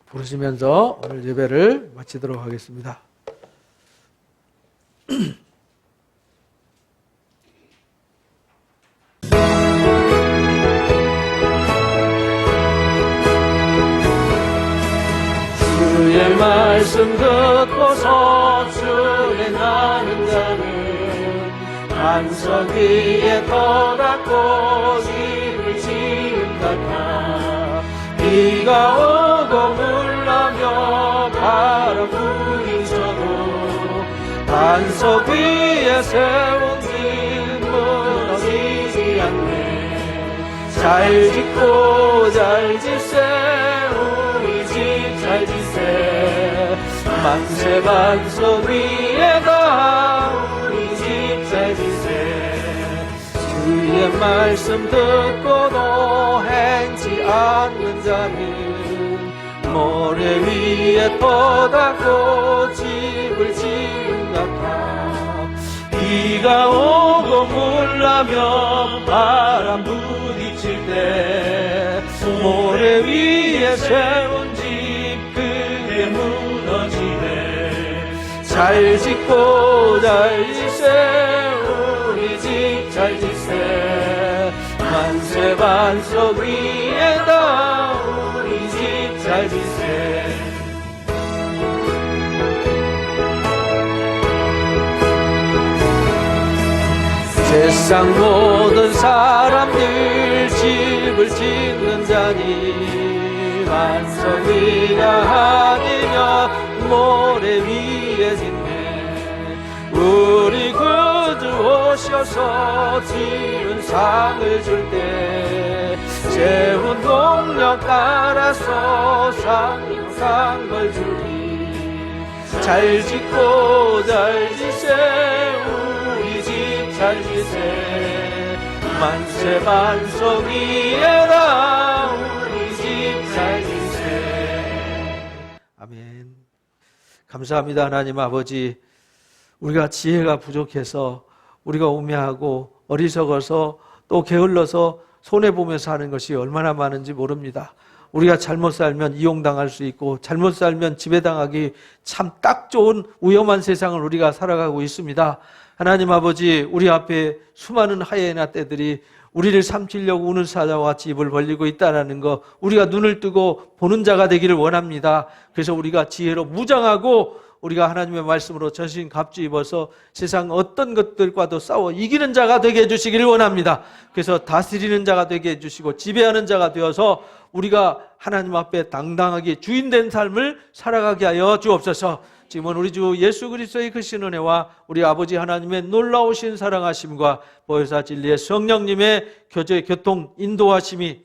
부르시면서 오늘 예배를 마치도록 하겠습니다. 주의 말씀 듣고서 주의 나는 자는 반석 위에 터닫고 집을 지은 같아 비가 오고 물나며 바람 부딪혀도 반석 위에 세운 집 무너지지 않네. 잘 짓고 잘 짓세 우리 집 잘 짓세 만세 반석 위에다 우리 집 잘 짓세. 주의 말씀 듣고도 행치 않는 자는 모래 위에 터닫고 집을 지은 같아 비가 오고 물나며 바람 부딪힐 때 모래 위에 세운 집 그게 무너지네. 잘 짓고 잘 짓세 우리 집 잘 짓세 만세 반석 위에다 우리 집 잘 짓세. 세상 모든 사람들 집을 짓는 자니 반석 위가 아니며 모래 위에 짓네. 우리 구주 오셔서 지은 상을 줄 때 세운 동력 따라서 상 걸 주리. 잘 짓고 잘 짓세 우리 집 잘 짓세 만세 반석 위에다 우리 집 잘 짓세. 아멘. 감사합니다. 하나님 아버지, 우리가 지혜가 부족해서 우리가 우매하고 어리석어서 또 게을러서 손해보면서 하는 것이 얼마나 많은지 모릅니다. 우리가 잘못 살면 이용당할 수 있고 잘못 살면 지배당하기 참 딱 좋은 위험한 세상을 우리가 살아가고 있습니다. 하나님 아버지, 우리 앞에 수많은 하이에나 떼들이 우리를 삼키려고 우는 사자와 같이 입을 벌리고 있다는 거 우리가 눈을 뜨고 보는 자가 되기를 원합니다. 그래서 우리가 지혜로 무장하고 우리가 하나님의 말씀으로 전신 갑주 입어서 세상 어떤 것들과도 싸워 이기는 자가 되게 해주시기를 원합니다. 그래서 다스리는 자가 되게 해주시고 지배하는 자가 되어서 우리가 하나님 앞에 당당하게 주인된 삶을 살아가게 하여 주옵소서. 지금은 우리 주 예수 그리스도의 크신 은혜와 우리 아버지 하나님의 놀라우신 사랑하심과 보혜사 진리의 성령님의 교통 인도하심이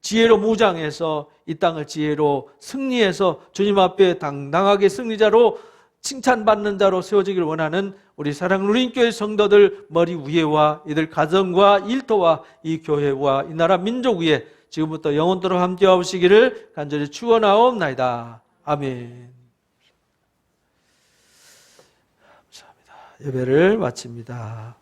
지혜로 무장해서 이 땅을 지혜로 승리해서 주님 앞에 당당하게 승리자로 칭찬받는 자로 세워지길 원하는 우리 사랑하는 우리교회 성도들 머리 위에와 이들 가정과 일터와 이 교회와 이 나라 민족 위에 지금부터 영원토록 함께 하시기를 간절히 축원하옵나이다. 아멘. 감사합니다. 예배를 마칩니다.